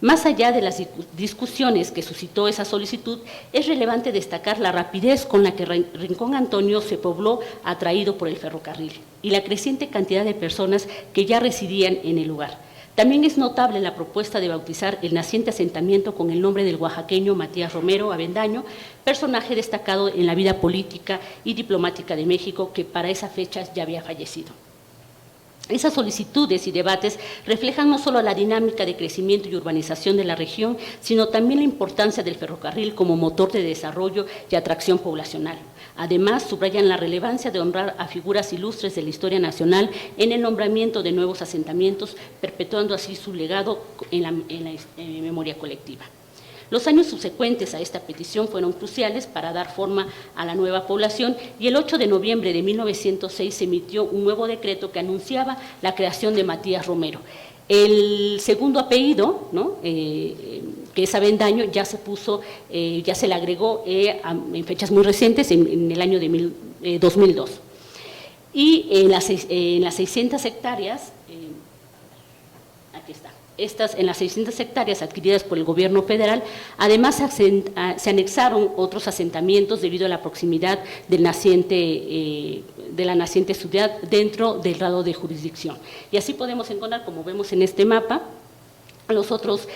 Más allá de las discusiones que suscitó esa solicitud, es relevante destacar la rapidez con la que Rincón Antonio se pobló atraído por el ferrocarril y la creciente cantidad de personas que ya residían en el lugar. También es notable la propuesta de bautizar el naciente asentamiento con el nombre del oaxaqueño Matías Romero Avendaño, personaje destacado en la vida política y diplomática de México, que para esa fecha ya había fallecido. Esas solicitudes y debates reflejan no solo la dinámica de crecimiento y urbanización de la región, sino también la importancia del ferrocarril como motor de desarrollo y atracción poblacional. Además, subrayan la relevancia de honrar a figuras ilustres de la historia nacional en el nombramiento de nuevos asentamientos, perpetuando así su legado en la memoria colectiva. Los años subsecuentes a esta petición fueron cruciales para dar forma a la nueva población y el 8 de noviembre de 1906 se emitió un nuevo decreto que anunciaba la creación de Matías Romero. El segundo apellido, ¿no?, que es Avendaño, ya se puso, ya se le agregó en fechas muy recientes, en el año de 2002. Y en las 600 hectáreas, aquí está. En las 600 hectáreas adquiridas por el gobierno federal, además se anexaron otros asentamientos debido a la proximidad de la naciente ciudad dentro del radio de jurisdicción. Y así podemos encontrar, como vemos en este mapa, los otros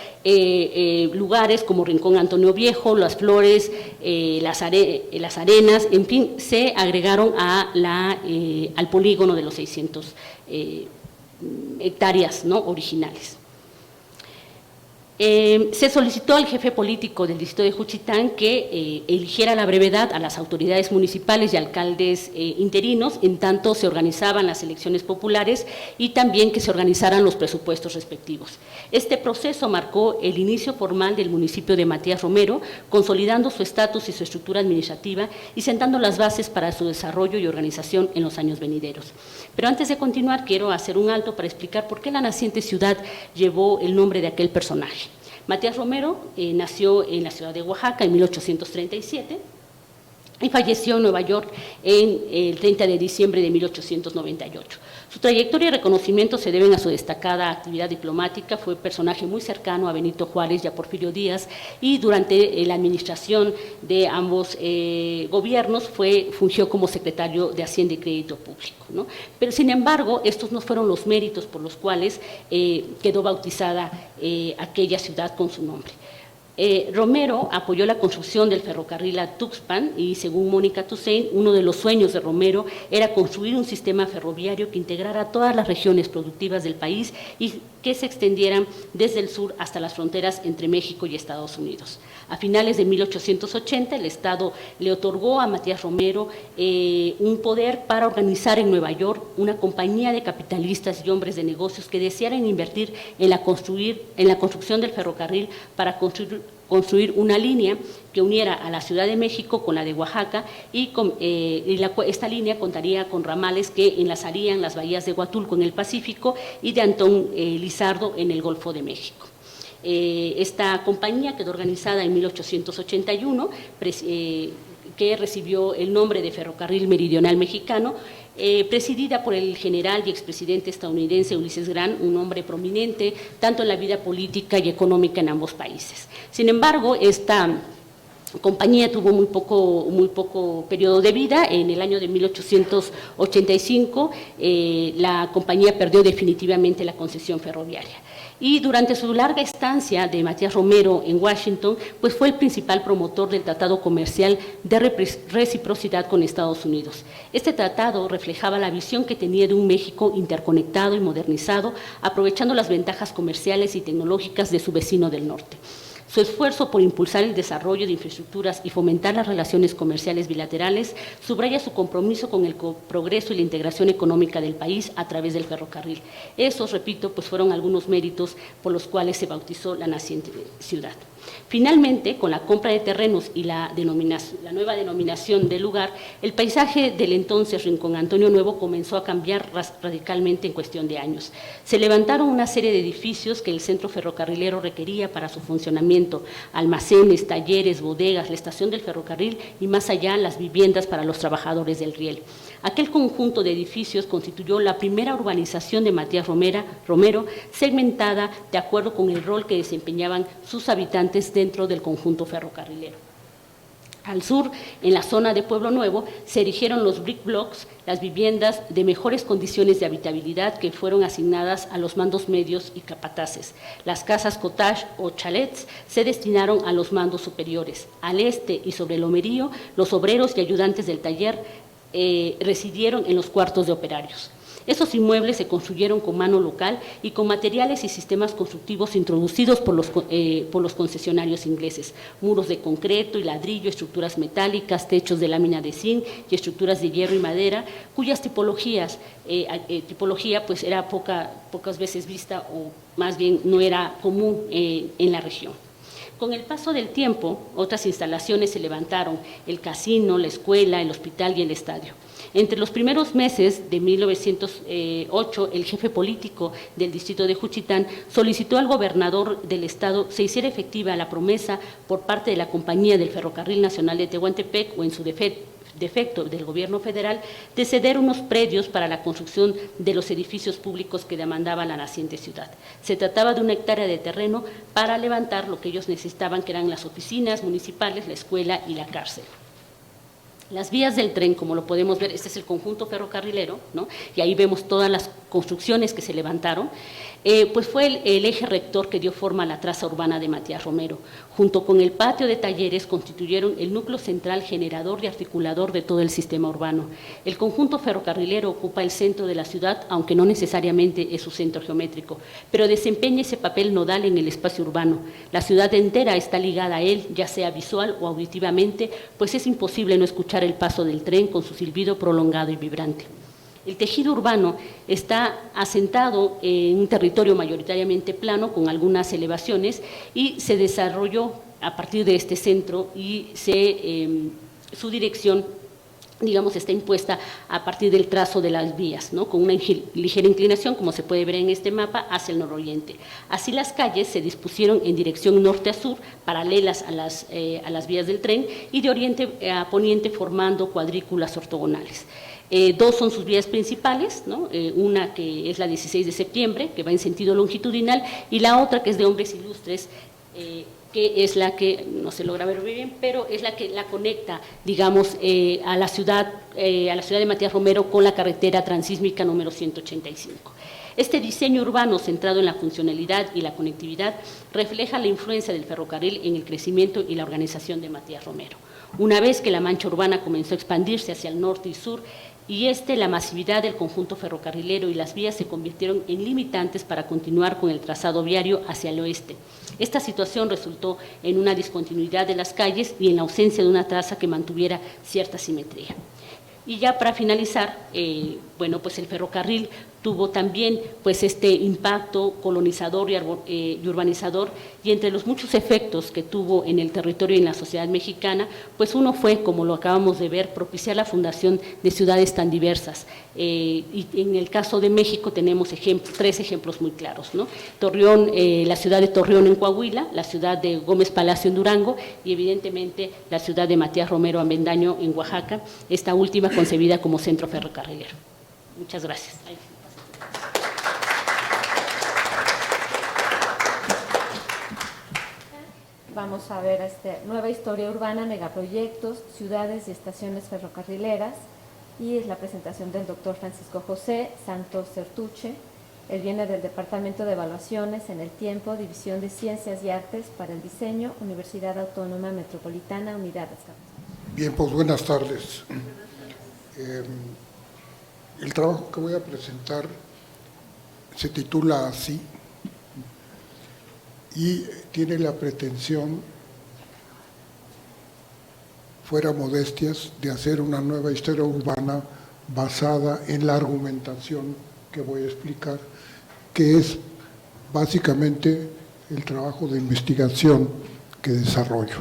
lugares como Rincón Antonio Viejo, Las Flores, las Arenas, en fin, se agregaron al polígono de los 600 hectáreas, ¿no?, originales. Se solicitó al jefe político del distrito de Juchitán que eligiera a la brevedad a las autoridades municipales y alcaldes interinos, en tanto se organizaban las elecciones populares y también que se organizaran los presupuestos respectivos. Este proceso marcó el inicio formal del municipio de Matías Romero, consolidando su estatus y su estructura administrativa y sentando las bases para su desarrollo y organización en los años venideros. Pero antes de continuar, quiero hacer un alto para explicar por qué la naciente ciudad llevó el nombre de aquel personaje. Matías Romero nació en la ciudad de Oaxaca en 1837 y falleció en Nueva York el 30 de diciembre de 1898. Su trayectoria y reconocimiento se deben a su destacada actividad diplomática. Fue personaje muy cercano a Benito Juárez y a Porfirio Díaz, y durante la administración de ambos gobiernos fungió como secretario de Hacienda y Crédito Público, ¿no? Pero sin embargo, estos no fueron los méritos por los cuales quedó bautizada aquella ciudad con su nombre. Romero apoyó la construcción del ferrocarril a Tuxpan y, según Mónica Toussaint, uno de los sueños de Romero era construir un sistema ferroviario que integrara todas las regiones productivas del país y que se extendieran desde el sur hasta las fronteras entre México y Estados Unidos. A finales de 1880, el Estado le otorgó a Matías Romero un poder para organizar en Nueva York una compañía de capitalistas y hombres de negocios que desearan invertir en la construcción del ferrocarril para construir una línea que uniera a la Ciudad de México con la de Oaxaca esta línea contaría con ramales que enlazarían las bahías de Huatulco en el Pacífico y de Antón Lizardo en el Golfo de México. Esta compañía quedó organizada en 1881, que recibió el nombre de Ferrocarril Meridional Mexicano, presidida por el general y expresidente estadounidense Ulises Grant, un hombre prominente tanto en la vida política y económica en ambos países. Sin embargo, esta compañía tuvo muy poco periodo de vida. En el año de 1885 la compañía perdió definitivamente la concesión ferroviaria. Y durante su larga estancia de Matías Romero en Washington, pues fue el principal promotor del tratado comercial de reciprocidad con Estados Unidos. Este tratado reflejaba la visión que tenía de un México interconectado y modernizado, aprovechando las ventajas comerciales y tecnológicas de su vecino del norte. Su esfuerzo por impulsar el desarrollo de infraestructuras y fomentar las relaciones comerciales bilaterales subraya su compromiso con el progreso y la integración económica del país a través del ferrocarril. Esos, repito, pues fueron algunos méritos por los cuales se bautizó la naciente ciudad. Finalmente, con la compra de terrenos y la nueva denominación del lugar, el paisaje del entonces Rincón Antonio Nuevo comenzó a cambiar radicalmente en cuestión de años. Se levantaron una serie de edificios que el centro ferrocarrilero requería para su funcionamiento: almacenes, talleres, bodegas, la estación del ferrocarril y más allá las viviendas para los trabajadores del riel. Aquel conjunto de edificios constituyó la primera urbanización de Matías Romero, segmentada de acuerdo con el rol que desempeñaban sus habitantes dentro del conjunto ferrocarrilero. Al sur, en la zona de Pueblo Nuevo, se erigieron los brick blocks, las viviendas de mejores condiciones de habitabilidad que fueron asignadas a los mandos medios y capataces. Las casas cottage o chalets se destinaron a los mandos superiores. Al este y sobre el Lomerío, los obreros y ayudantes del taller residieron en los cuartos de operarios. Esos inmuebles se construyeron con mano local y con materiales y sistemas constructivos introducidos por los concesionarios ingleses: muros de concreto y ladrillo, estructuras metálicas, techos de lámina de zinc y estructuras de hierro y madera, cuyas tipología pues era pocas veces vista, o más bien no era común en la región. Con el paso del tiempo, otras instalaciones se levantaron: el casino, la escuela, el hospital y el estadio. Entre los primeros meses de 1908, el jefe político del distrito de Juchitán solicitó al gobernador del estado se hiciera efectiva la promesa por parte de la Compañía del Ferrocarril Nacional de Tehuantepec, o en su defecto del gobierno federal, de ceder unos predios para la construcción de los edificios públicos que demandaba la naciente ciudad. Se trataba de 1 hectárea de terreno para levantar lo que ellos necesitaban, que eran las oficinas municipales, la escuela y la cárcel. Las vías del tren, como lo podemos ver, este es el conjunto ferrocarrilero, ¿no? Y ahí vemos todas las construcciones que se levantaron, pues fue el eje rector que dio forma a la traza urbana de Matías Romero. Junto con el patio de talleres constituyeron el núcleo central generador y articulador de todo el sistema urbano. El conjunto ferrocarrilero ocupa el centro de la ciudad, aunque no necesariamente es su centro geométrico, pero desempeña ese papel nodal en el espacio urbano. La ciudad entera está ligada a él, ya sea visual o auditivamente, pues es imposible no escuchar el paso del tren con su silbido prolongado y vibrante. El tejido urbano está asentado en un territorio mayoritariamente plano, con algunas elevaciones, y se desarrolló a partir de este centro, y su dirección, digamos, está impuesta a partir del trazo de las vías, ¿no? Con una ligera inclinación, como se puede ver en este mapa, hacia el nororiente. Así, las calles se dispusieron en dirección norte a sur, paralelas a las vías del tren, y de oriente a poniente, formando cuadrículas ortogonales. 2 son sus vías principales, ¿no? Una que es la 16 de septiembre, que va en sentido longitudinal, y la otra que es de Hombres Ilustres, que es la que, no se logra ver muy bien, pero es la que la conecta, digamos, a la ciudad de Matías Romero con la carretera transísmica número 185. Este diseño urbano, centrado en la funcionalidad y la conectividad, refleja la influencia del ferrocarril en el crecimiento y la organización de Matías Romero. Una vez que la mancha urbana comenzó a expandirse hacia el norte y sur, y la masividad del conjunto ferrocarrilero y las vías se convirtieron en limitantes para continuar con el trazado viario hacia el oeste. Esta situación resultó en una discontinuidad de las calles y en la ausencia de una traza que mantuviera cierta simetría. Y ya para finalizar, bueno, pues el ferrocarril tuvo también pues este impacto colonizador y urbanizador, y entre los muchos efectos que tuvo en el territorio y en la sociedad mexicana, pues uno fue, como lo acabamos de ver, propiciar la fundación de ciudades tan diversas. Y en el caso de México tenemos 3 ejemplos muy claros, ¿no? Torreón, la ciudad de Torreón en Coahuila, la ciudad de Gómez Palacio en Durango, y evidentemente la ciudad de Matías Romero Avendaño en Oaxaca, esta última concebida como centro ferrocarrilero. Muchas gracias. vamos a ver nueva historia urbana, megaproyectos, ciudades y estaciones ferrocarrileras, y es la presentación del doctor Francisco José Santos Certuche. Él viene del Departamento de Evaluaciones en el Tiempo, División de Ciencias y Artes para el Diseño, Universidad Autónoma Metropolitana, Unidad Azcapotzalco. Bien, pues buenas tardes. El trabajo que voy a presentar se titula así y tiene la pretensión, fuera modestias, de hacer una nueva historia urbana basada en la argumentación que voy a explicar, que es básicamente el trabajo de investigación que desarrollo.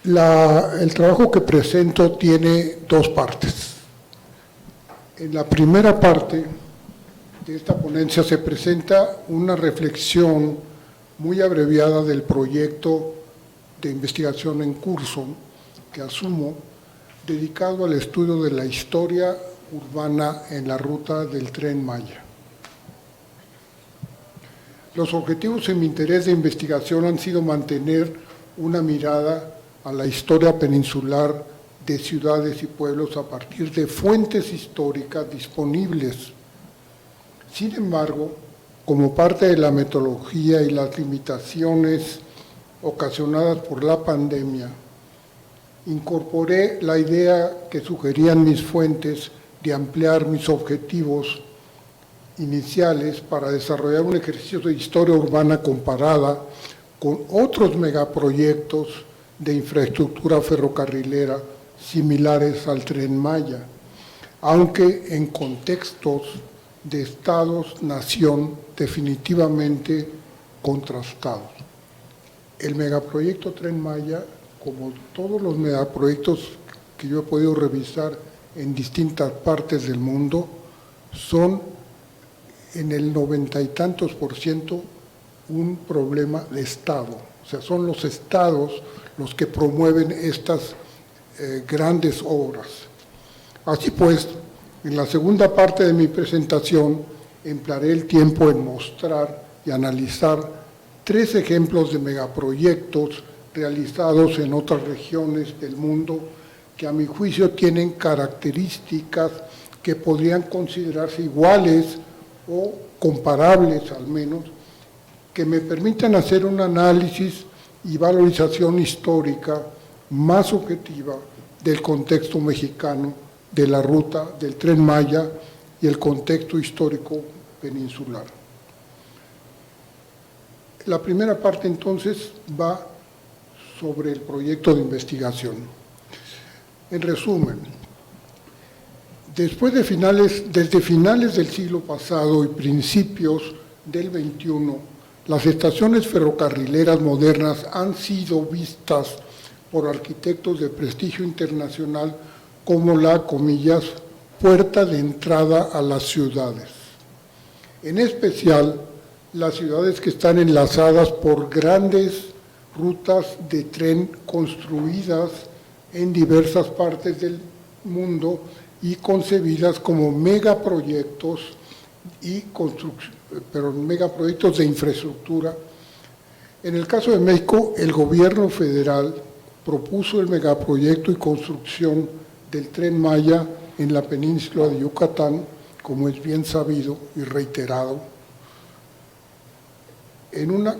El trabajo que presento tiene dos partes. En la primera parte de esta ponencia se presenta una reflexión muy abreviada del proyecto de investigación en curso que asumo, dedicado al estudio de la historia urbana en la ruta del Tren Maya. Los objetivos en mi interés de investigación han sido mantener una mirada a la historia peninsular de ciudades y pueblos a partir de fuentes históricas disponibles. Sin embargo, como parte de la metodología y las limitaciones ocasionadas por la pandemia, incorporé la idea que sugerían mis fuentes de ampliar mis objetivos iniciales para desarrollar un ejercicio de historia urbana comparada con otros megaproyectos de infraestructura ferrocarrilera similares al Tren Maya, aunque en contextos de estados-nación definitivamente contrastados. El megaproyecto Tren Maya, como todos los megaproyectos que yo he podido revisar en distintas partes del mundo, son en el 90 y tantos % un problema de Estado. O sea, son los estados los que promueven estas grandes obras. Así pues, en la segunda parte de mi presentación emplearé el tiempo en mostrar y analizar 3 ejemplos de megaproyectos realizados en otras regiones del mundo que a mi juicio tienen características que podrían considerarse iguales o comparables al menos, que me permitan hacer un análisis y valorización histórica más objetiva del contexto mexicano, de la ruta del Tren Maya y el contexto histórico peninsular. La primera parte entonces va sobre el proyecto de investigación. En resumen, desde finales del siglo pasado y principios del XXI, las estaciones ferrocarrileras modernas han sido vistas por arquitectos de prestigio internacional como la, comillas, puerta de entrada a las ciudades. En especial, las ciudades que están enlazadas por grandes rutas de tren construidas en diversas partes del mundo y concebidas como megaproyectos megaproyectos de infraestructura. En el caso de México, el gobierno federal propuso el megaproyecto y construcción del Tren Maya en la península de Yucatán, como es bien sabido y reiterado,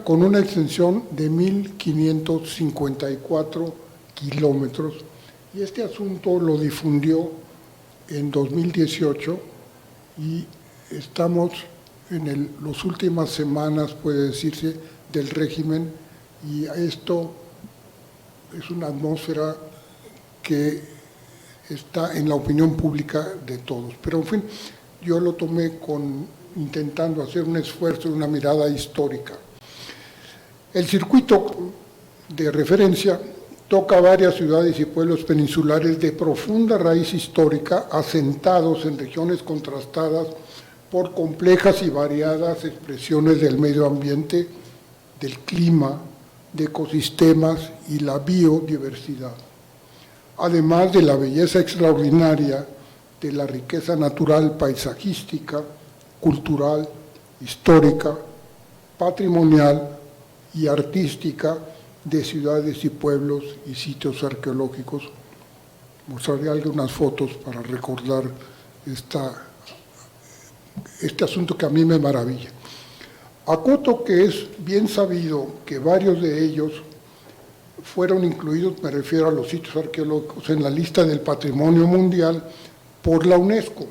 con una extensión de 1.554 kilómetros, y este asunto lo difundió en 2018 y estamos en las últimas semanas, puede decirse, del régimen, y esto es una atmósfera que está en la opinión pública de todos. Pero en fin, yo lo tomé intentando hacer un esfuerzo y una mirada histórica. El circuito de referencia toca varias ciudades y pueblos peninsulares de profunda raíz histórica, asentados en regiones contrastadas por complejas y variadas expresiones del medio ambiente, del clima, de ecosistemas y la biodiversidad, además de la belleza extraordinaria de la riqueza natural paisajística, cultural, histórica patrimonial y artística de ciudades y pueblos y sitios arqueológicos. Mostraré algunas fotos para recordar este asunto que a mí me maravilla. Acoto que es bien sabido que varios de ellos fueron incluidos, me refiero a los sitios arqueológicos, en la lista del Patrimonio Mundial por la UNESCO,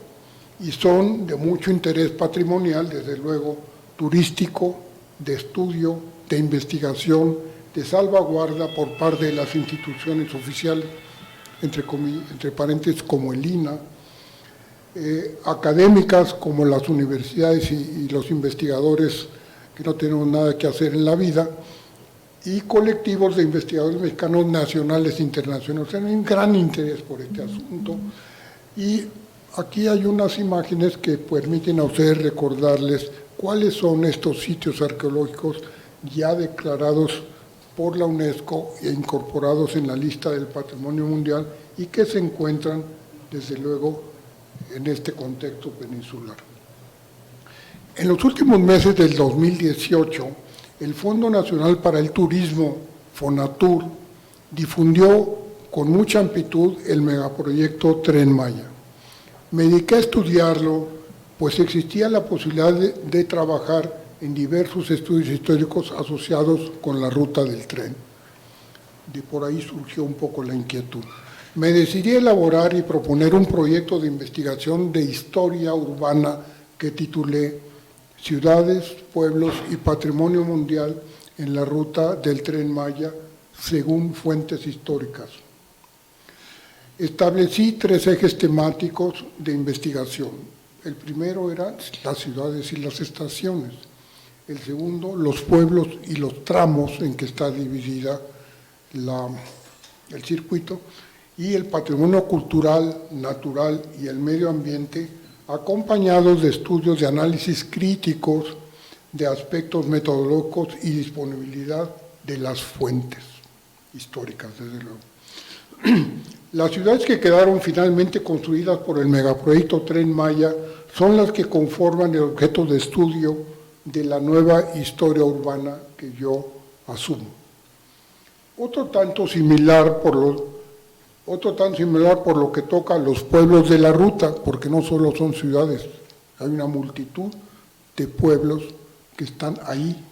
y son de mucho interés patrimonial, desde luego turístico, de estudio, de investigación, de salvaguarda por parte de las instituciones oficiales, entre paréntesis como el INAH, académicas como las universidades y los investigadores que no tenemos nada que hacer en la vida, y colectivos de investigadores mexicanos nacionales e internacionales. Tienen un gran interés por este asunto, y aquí hay unas imágenes que permiten a ustedes recordarles cuáles son estos sitios arqueológicos ya declarados por la UNESCO e incorporados en la lista del Patrimonio Mundial y que se encuentran, desde luego, en este contexto peninsular. En los últimos meses del 2018, el Fondo Nacional para el Turismo, FONATUR, difundió con mucha amplitud el megaproyecto Tren Maya. Me dediqué a estudiarlo, pues existía la posibilidad de trabajar en diversos estudios históricos asociados con la ruta del tren. De por ahí surgió un poco la inquietud. Me decidí a elaborar y proponer un proyecto de investigación de historia urbana que titulé Ciudades, Pueblos y Patrimonio Mundial en la ruta del Tren Maya según fuentes históricas. Establecí 3 ejes temáticos de investigación. El primero era las ciudades y las estaciones. El segundo, los pueblos y los tramos en que está dividida el circuito. Y el patrimonio cultural, natural y el medio ambiente, acompañados de estudios de análisis críticos de aspectos metodológicos y disponibilidad de las fuentes históricas, desde luego. Las ciudades que quedaron finalmente construidas por el megaproyecto Tren Maya son las que conforman el objeto de estudio de la nueva historia urbana que yo asumo. Otro tanto similar por lo que toca a los pueblos de la ruta, porque no solo son ciudades, hay una multitud de pueblos que están ahí.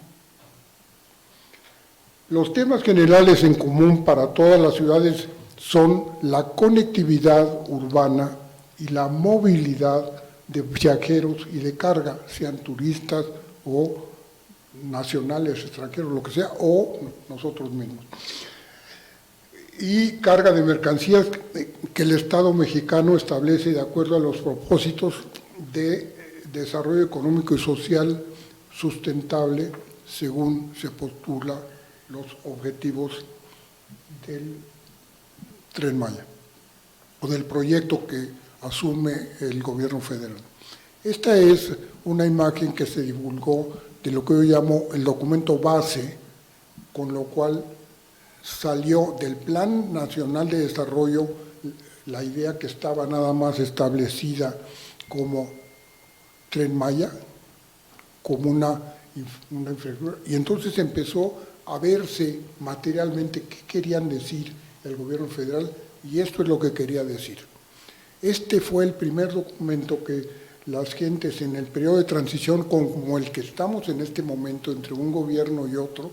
Los temas generales en común para todas las ciudades son la conectividad urbana y la movilidad de viajeros y de carga, sean turistas o nacionales, extranjeros, lo que sea, o nosotros mismos. Y carga de mercancías que el Estado mexicano establece de acuerdo a los propósitos de desarrollo económico y social sustentable, según se postula los objetivos del Tren Maya, o del proyecto que asume el gobierno federal. Esta es una imagen que se divulgó de lo que yo llamo el documento base, con lo cual salió del Plan Nacional de Desarrollo la idea que estaba nada más establecida como Tren Maya, como una infraestructura, y entonces empezó a verse materialmente qué querían decir el gobierno federal, y esto es lo que quería decir. Este fue el primer documento que las gentes en el periodo de transición, como el que estamos en este momento entre un gobierno y otro,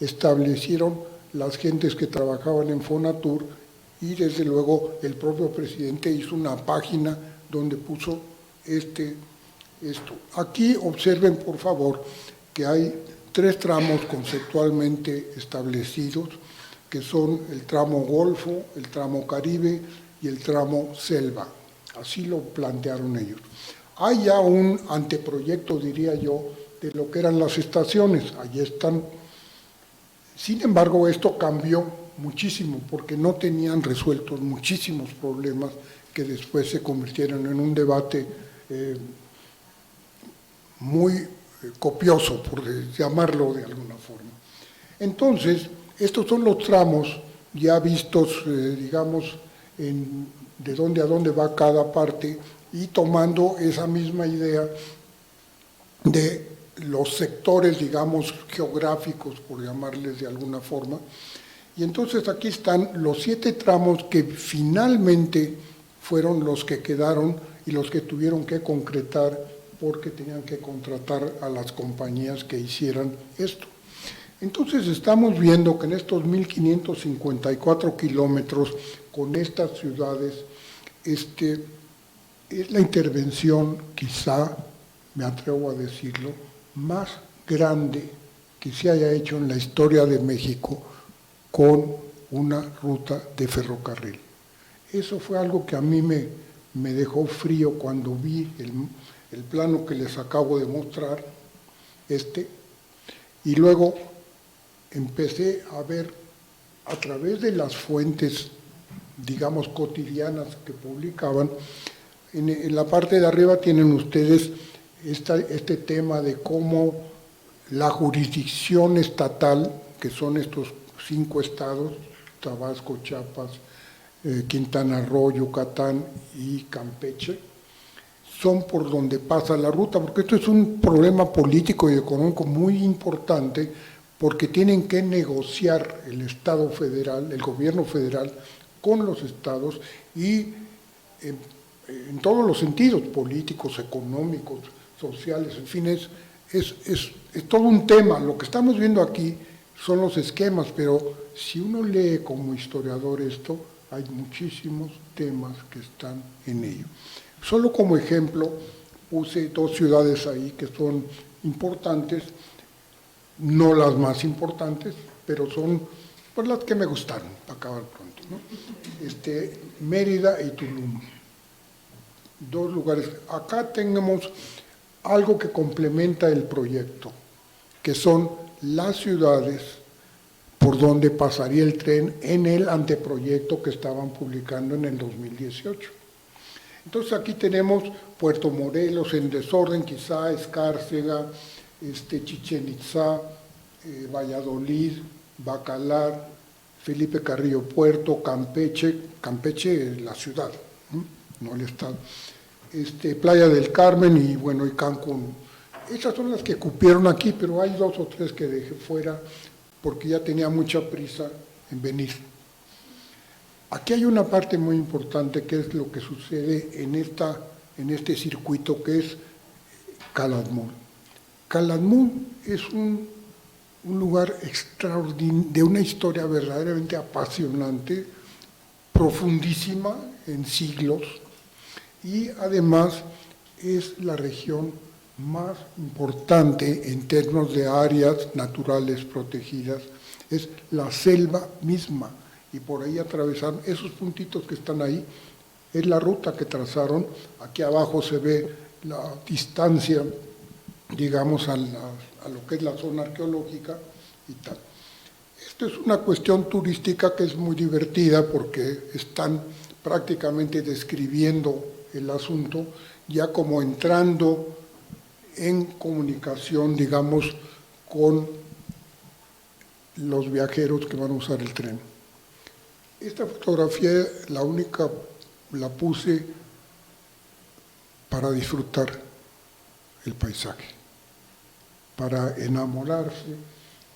establecieron las gentes que trabajaban en FONATUR, y desde luego el propio presidente hizo una página donde puso esto. Aquí observen, por favor, que hay 3 tramos conceptualmente establecidos, que son el tramo Golfo, el tramo Caribe y el tramo Selva. Así lo plantearon ellos. Hay ya un anteproyecto, diría yo, de lo que eran las estaciones. Allí están. Sin embargo, esto cambió muchísimo porque no tenían resueltos muchísimos problemas que después se convirtieron en un debate muy copioso, por llamarlo de alguna forma. Entonces, estos son los tramos ya vistos, digamos, de dónde a dónde va cada parte, y tomando esa misma idea de los sectores, digamos, geográficos, por llamarles de alguna forma. Y entonces aquí están los 7 tramos que finalmente fueron los que quedaron y los que tuvieron que concretar porque tenían que contratar a las compañías que hicieran esto. Entonces estamos viendo que en estos 1.554 kilómetros con estas ciudades, es la intervención, quizá, me atrevo a decirlo, más grande que se haya hecho en la historia de México con una ruta de ferrocarril. Eso fue algo que a mí me dejó frío cuando vi el plano que les acabo de mostrar, y luego empecé a ver a través de las fuentes, digamos, cotidianas que publicaban. En la parte de arriba tienen ustedes este tema de cómo la jurisdicción estatal, que son estos 5 estados, Tabasco, Chiapas, Quintana Roo, Yucatán y Campeche, son por donde pasa la ruta, porque esto es un problema político y económico muy importante, porque tienen que negociar el Estado federal, el gobierno federal, con los estados y en todos los sentidos, políticos, económicos, sociales, en fin, es todo un tema. Lo que estamos viendo aquí son los esquemas, pero si uno lee como historiador esto, hay muchísimos temas que están en ello. Solo como ejemplo, puse 2 ciudades ahí que son importantes, no las más importantes, pero son pues, las que me gustaron, para acabar pronto, ¿no? Mérida y Tulum. 2 lugares. Acá tenemos algo que complementa el proyecto, que son las ciudades por donde pasaría el tren en el anteproyecto que estaban publicando en el 2018. Entonces aquí tenemos Puerto Morelos en desorden, quizá Escárcega, Chichén Itzá, Valladolid, Bacalar, Felipe Carrillo Puerto, Campeche la ciudad, no el estado, Playa del Carmen y bueno, y Cancún. Esas son las que cupieron aquí, pero hay 2 o 3 que dejé fuera porque ya tenía mucha prisa en venir. Aquí hay una parte muy importante que es lo que sucede en este circuito que es Calakmul. Calakmul es un lugar extraordinario, de una historia verdaderamente apasionante, profundísima en siglos, y además es la región más importante en términos de áreas naturales protegidas, es la selva misma, y por ahí atravesaron esos puntitos que están ahí, es la ruta que trazaron. Aquí abajo se ve la distancia, digamos, a lo que es la zona arqueológica y tal. Esto es una cuestión turística que es muy divertida porque están prácticamente describiendo el asunto, ya como entrando en comunicación, digamos, con los viajeros que van a usar el tren. Esta fotografía, la puse para disfrutar el paisaje, para enamorarse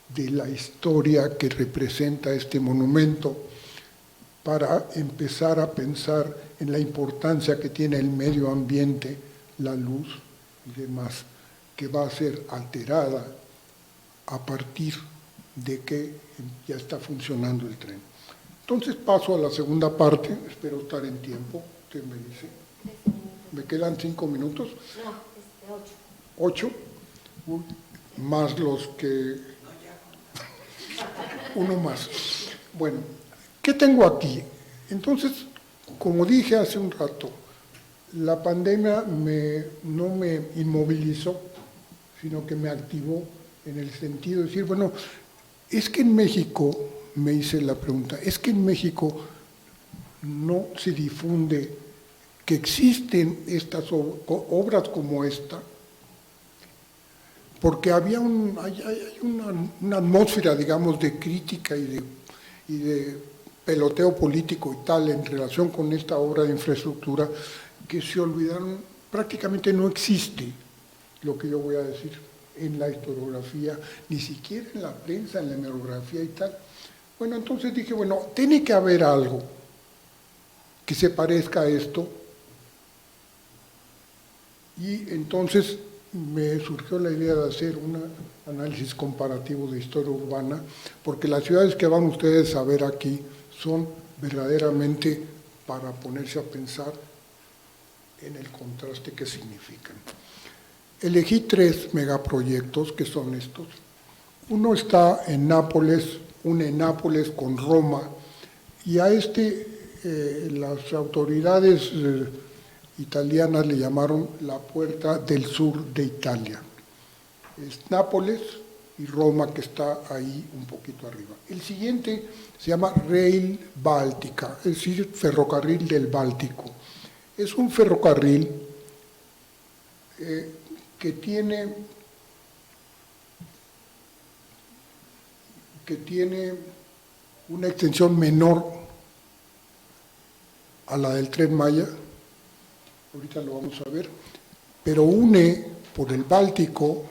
de la historia que representa este monumento, para empezar a pensar en la importancia que tiene el medio ambiente, la luz y demás, que va a ser alterada a partir de que ya está funcionando el tren. Entonces paso a la segunda parte, espero estar en tiempo, usted me dice. ¿Me quedan 5 minutos? No, 8. 8, más los que... Uno más. Bueno, ¿qué tengo aquí? Entonces, como dije hace un rato, la pandemia no me inmovilizó, sino que me activó en el sentido de decir, bueno, es que en México, me hice la pregunta, es que en México no se difunde que existen estas obras como esta, porque había hay una atmósfera, digamos, de crítica y de peloteo político y tal en relación con esta obra de infraestructura que se olvidaron, prácticamente no existe lo que yo voy a decir. en la historiografía, ni siquiera en la prensa, en la hemerografía y tal. Bueno, entonces dije, bueno, tiene que haber algo que se parezca a esto. Y entonces me surgió la idea de hacer un análisis comparativo de historia urbana, porque las ciudades que van ustedes a ver aquí son verdaderamente para ponerse a pensar en el contraste que significan. Elegí 3 megaproyectos, que son estos. Uno está en Nápoles, une Nápoles con Roma, y a las autoridades italianas le llamaron la puerta del sur de Italia. Es Nápoles y Roma, que está ahí un poquito arriba. El siguiente se llama Rail Baltica, es decir, ferrocarril del Báltico. Es un ferrocarril que tiene una extensión menor a la del Tren Maya, ahorita lo vamos a ver, pero une por el Báltico,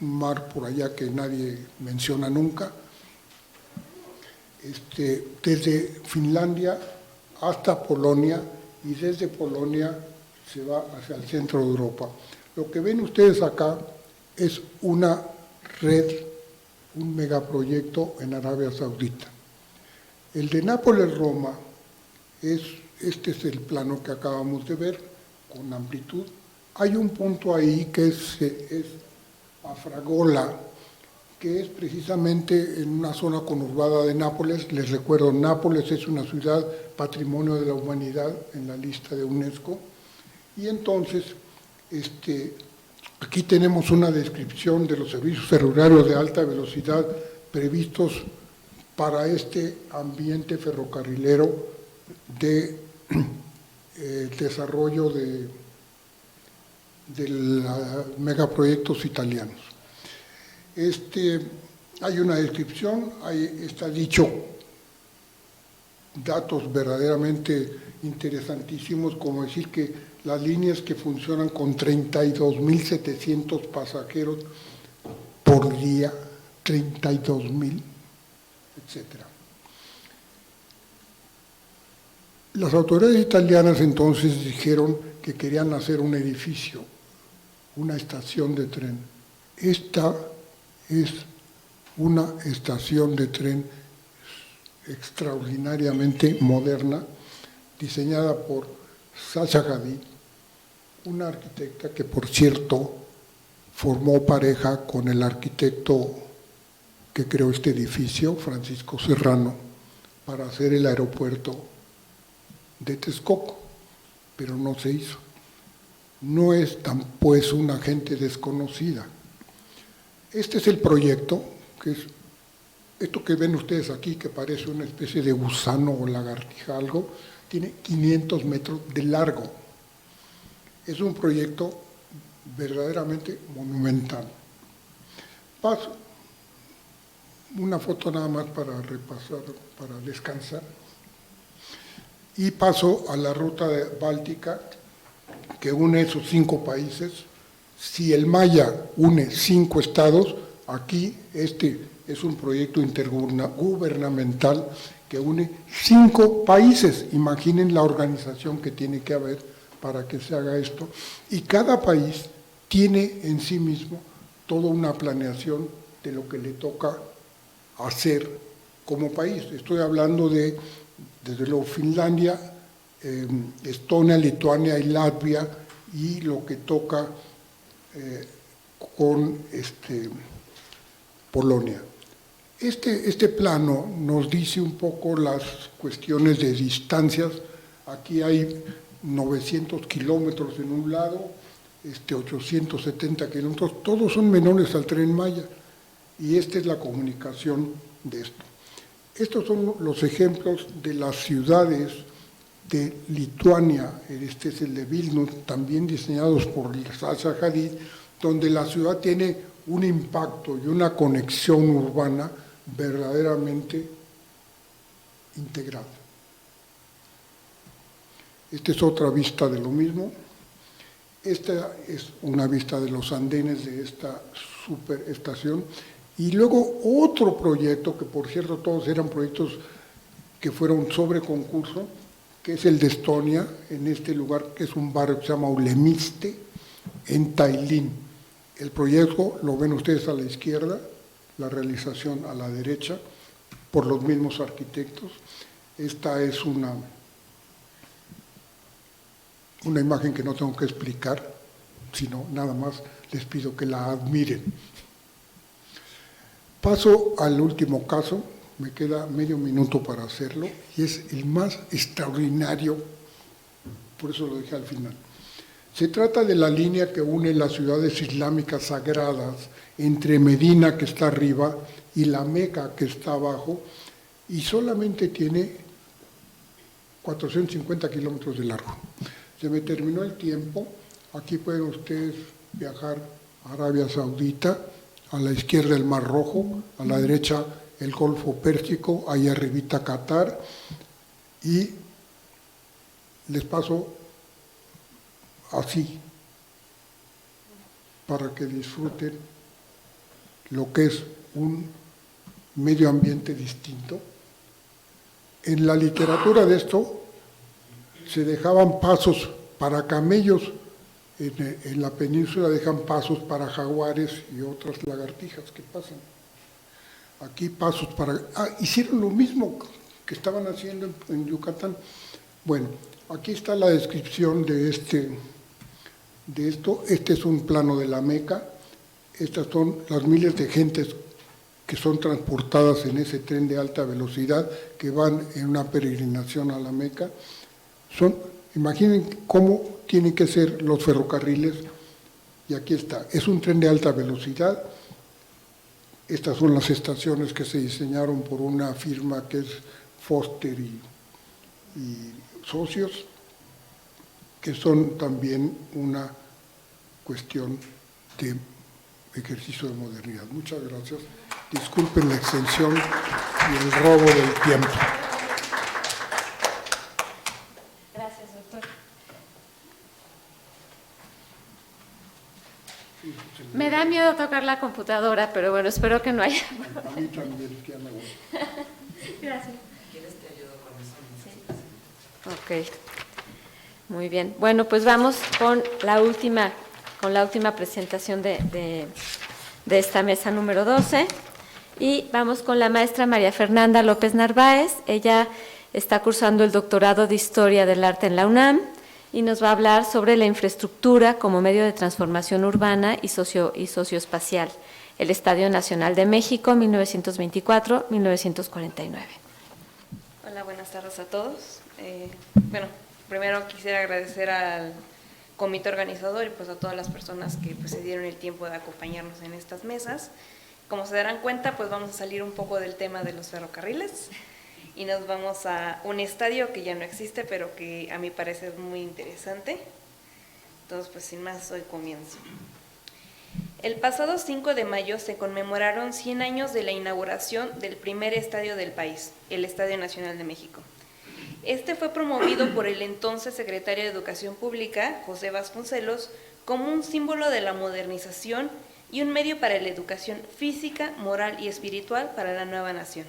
un mar por allá que nadie menciona nunca, desde Finlandia hasta Polonia, y desde Polonia se va hacia el centro de Europa. Lo que ven ustedes acá es una red, un megaproyecto en Arabia Saudita. El de Nápoles-Roma, este es el plano que acabamos de ver, con amplitud. Hay un punto ahí que es Afragola, que es precisamente en una zona conurbada de Nápoles. Les recuerdo, Nápoles es una ciudad patrimonio de la humanidad en la lista de UNESCO. Y entonces, aquí tenemos una descripción de los servicios ferroviarios de alta velocidad previstos para este ambiente ferrocarrilero de desarrollo de megaproyectos italianos. Hay una descripción, ahí está dicho datos verdaderamente interesantísimos, como decir que las líneas que funcionan con 32.700 pasajeros por día, 32.000, etcétera. Las autoridades italianas entonces dijeron que querían hacer un edificio, una estación de tren. Esta es una estación de tren extraordinariamente moderna, diseñada por Zaha Hadid, una arquitecta que, por cierto, formó pareja con el arquitecto que creó este edificio, Francisco Serrano, para hacer el aeropuerto de Texcoco, pero no se hizo. No es pues una gente desconocida. Este es el proyecto, que es esto que ven ustedes aquí, que parece una especie de gusano o lagartija, algo, tiene 500 metros de largo. Es un proyecto verdaderamente monumental. Paso una foto nada más para repasar, para descansar. Y paso a la ruta báltica que une esos 5 países. Si el Maya une 5 estados, aquí es un proyecto intergubernamental que une 5 países. Imaginen la organización que tiene que haber para que se haga esto. Y cada país tiene en sí mismo toda una planeación de lo que le toca hacer como país. Estoy hablando desde luego, Finlandia, Estonia, Lituania y Latvia, y lo que toca con Polonia. Este plano nos dice un poco las cuestiones de distancias. Aquí hay 900 kilómetros en un lado, 870 kilómetros, todos son menores al Tren Maya, y esta es la comunicación de esto. Estos son los ejemplos de las ciudades de Lituania, este es el de Vilnius, también diseñados por Zaha Hadid, donde la ciudad tiene un impacto y una conexión urbana verdaderamente integrada. Esta es otra vista de lo mismo. Esta es una vista de los andenes de esta superestación. Y luego otro proyecto, que por cierto todos eran proyectos que fueron sobre concurso, que es el de Estonia, en este lugar que es un barrio que se llama Ulemiste, en Tailín. El proyecto lo ven ustedes a la izquierda, la realización a la derecha, por los mismos arquitectos. Esta es una imagen que no tengo que explicar, sino nada más les pido que la admiren. Paso al último caso, me queda medio minuto para hacerlo, y es el más extraordinario, por eso lo dejé al final. Se trata de la línea que une las ciudades islámicas sagradas entre Medina, que está arriba, y la Meca, que está abajo, y solamente tiene 450 kilómetros de largo. Se me terminó el tiempo. Aquí pueden ustedes viajar a Arabia Saudita, a la izquierda el Mar Rojo, a la derecha el Golfo Pérsico, ahí arribita Qatar, y les paso así, para que disfruten lo que es un medio ambiente distinto. En la literatura de esto se dejaban pasos para camellos, en la península dejan pasos para jaguares y otras lagartijas que pasan. Aquí pasos para... hicieron lo mismo que estaban haciendo en Yucatán. Bueno, aquí está la descripción de esto. Este es un plano de la Meca. Estas son las miles de gentes que son transportadas en ese tren de alta velocidad que van en una peregrinación a la Meca. Imaginen cómo tienen que ser los ferrocarriles, y aquí está, es un tren de alta velocidad. Estas son las estaciones que se diseñaron por una firma que es Foster y Socios, que son también una cuestión de ejercicio de modernidad. Muchas gracias. Disculpen la extensión y el robo del tiempo. Gracias, doctor. Me da miedo tocar la computadora, pero bueno, espero que no haya. A mí también, que ya me voy. Gracias. ¿Quieres te ayudo con eso? Ok. Muy bien. Bueno, pues vamos con la última presentación de esta mesa número 12. Y vamos con la maestra María Fernanda López Narváez. Ella está cursando el doctorado de Historia del Arte en la UNAM y nos va a hablar sobre la infraestructura como medio de transformación urbana y socioespacial, el Estadio Nacional de México, 1924-1949. Hola, buenas tardes a todos. Bueno, primero quisiera agradecer al comité organizador y pues a todas las personas que pues, se dieron el tiempo de acompañarnos en estas mesas. Como se darán cuenta, pues vamos a salir un poco del tema de los ferrocarriles y nos vamos a un estadio que ya no existe, pero que a mi parecer es muy interesante. Entonces, pues sin más, hoy comienzo. El pasado 5 de mayo se conmemoraron 100 años de la inauguración del primer estadio del país, el Estadio Nacional de México. Este fue promovido por el entonces secretario de Educación Pública, José Vasconcelos, como un símbolo de la modernización y un medio para la educación física, moral y espiritual para la nueva nación.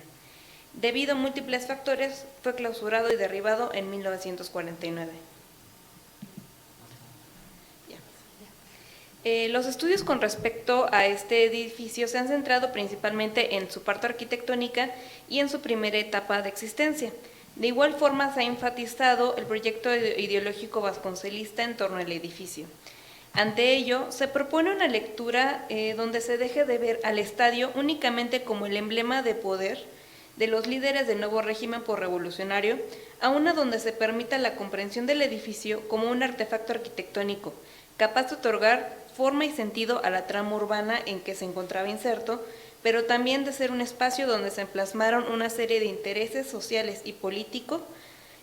Debido a múltiples factores, fue clausurado y derribado en 1949. Los estudios con respecto a este edificio se han centrado principalmente en su parte arquitectónica y en su primera etapa de existencia. De igual forma, se ha enfatizado el proyecto ideológico vasconcelista en torno al edificio. Ante ello, se propone una lectura donde se deje de ver al estadio únicamente como el emblema de poder de los líderes del nuevo régimen posrevolucionario, a una donde se permita la comprensión del edificio como un artefacto arquitectónico, capaz de otorgar forma y sentido a la trama urbana en que se encontraba inserto, pero también de ser un espacio donde se plasmaron una serie de intereses sociales y políticos,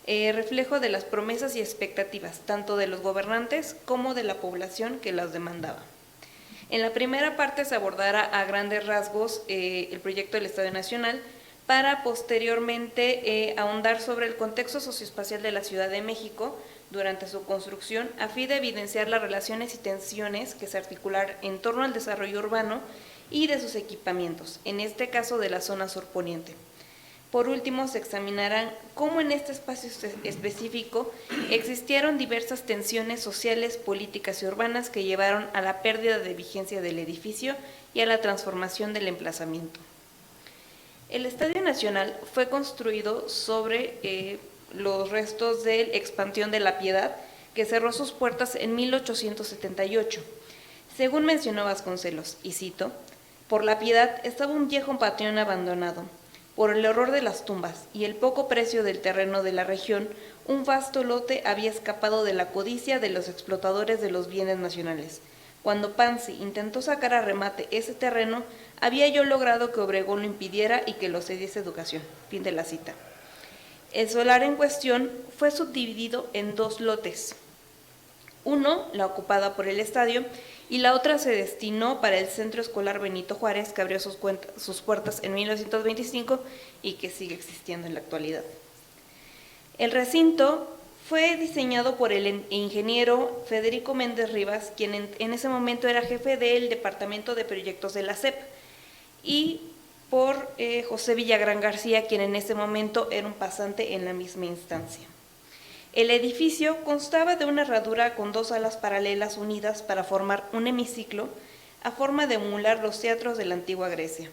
reflejo de las promesas y expectativas, tanto de los gobernantes como de la población que las demandaba. En la primera parte se abordará a grandes rasgos el proyecto del Estadio Nacional, para posteriormente ahondar sobre el contexto socioespacial de la Ciudad de México durante su construcción a fin de evidenciar las relaciones y tensiones que se articularon en torno al desarrollo urbano y de sus equipamientos, en este caso de la zona surponiente. Por último, se examinarán cómo en este espacio específico existieron diversas tensiones sociales, políticas y urbanas que llevaron a la pérdida de vigencia del edificio y a la transformación del emplazamiento. El Estadio Nacional fue construido sobre los restos de la expansión de La Piedad, que cerró sus puertas en 1878. Según mencionó Vasconcelos, y cito, por La Piedad estaba un viejo panteón abandonado. Por el horror de las tumbas y el poco precio del terreno de la región, un vasto lote había escapado de la codicia de los explotadores de los bienes nacionales. Cuando Pansi intentó sacar a remate ese terreno, había yo logrado que Obregón lo impidiera y que lo cediese Educación. Fin de la cita. El solar en cuestión fue subdividido en 2 lotes. Uno, la ocupada por el estadio, y la otra se destinó para el Centro Escolar Benito Juárez, que abrió sus puertas en 1925 y que sigue existiendo en la actualidad. El recinto fue diseñado por el ingeniero Federico Méndez Rivas, quien en ese momento era jefe del Departamento de Proyectos de la SEP, y por José Villagrán García, quien en ese momento era un pasante en la misma instancia. El edificio constaba de una herradura con 2 alas paralelas unidas para formar un hemiciclo a forma de emular los teatros de la antigua Grecia.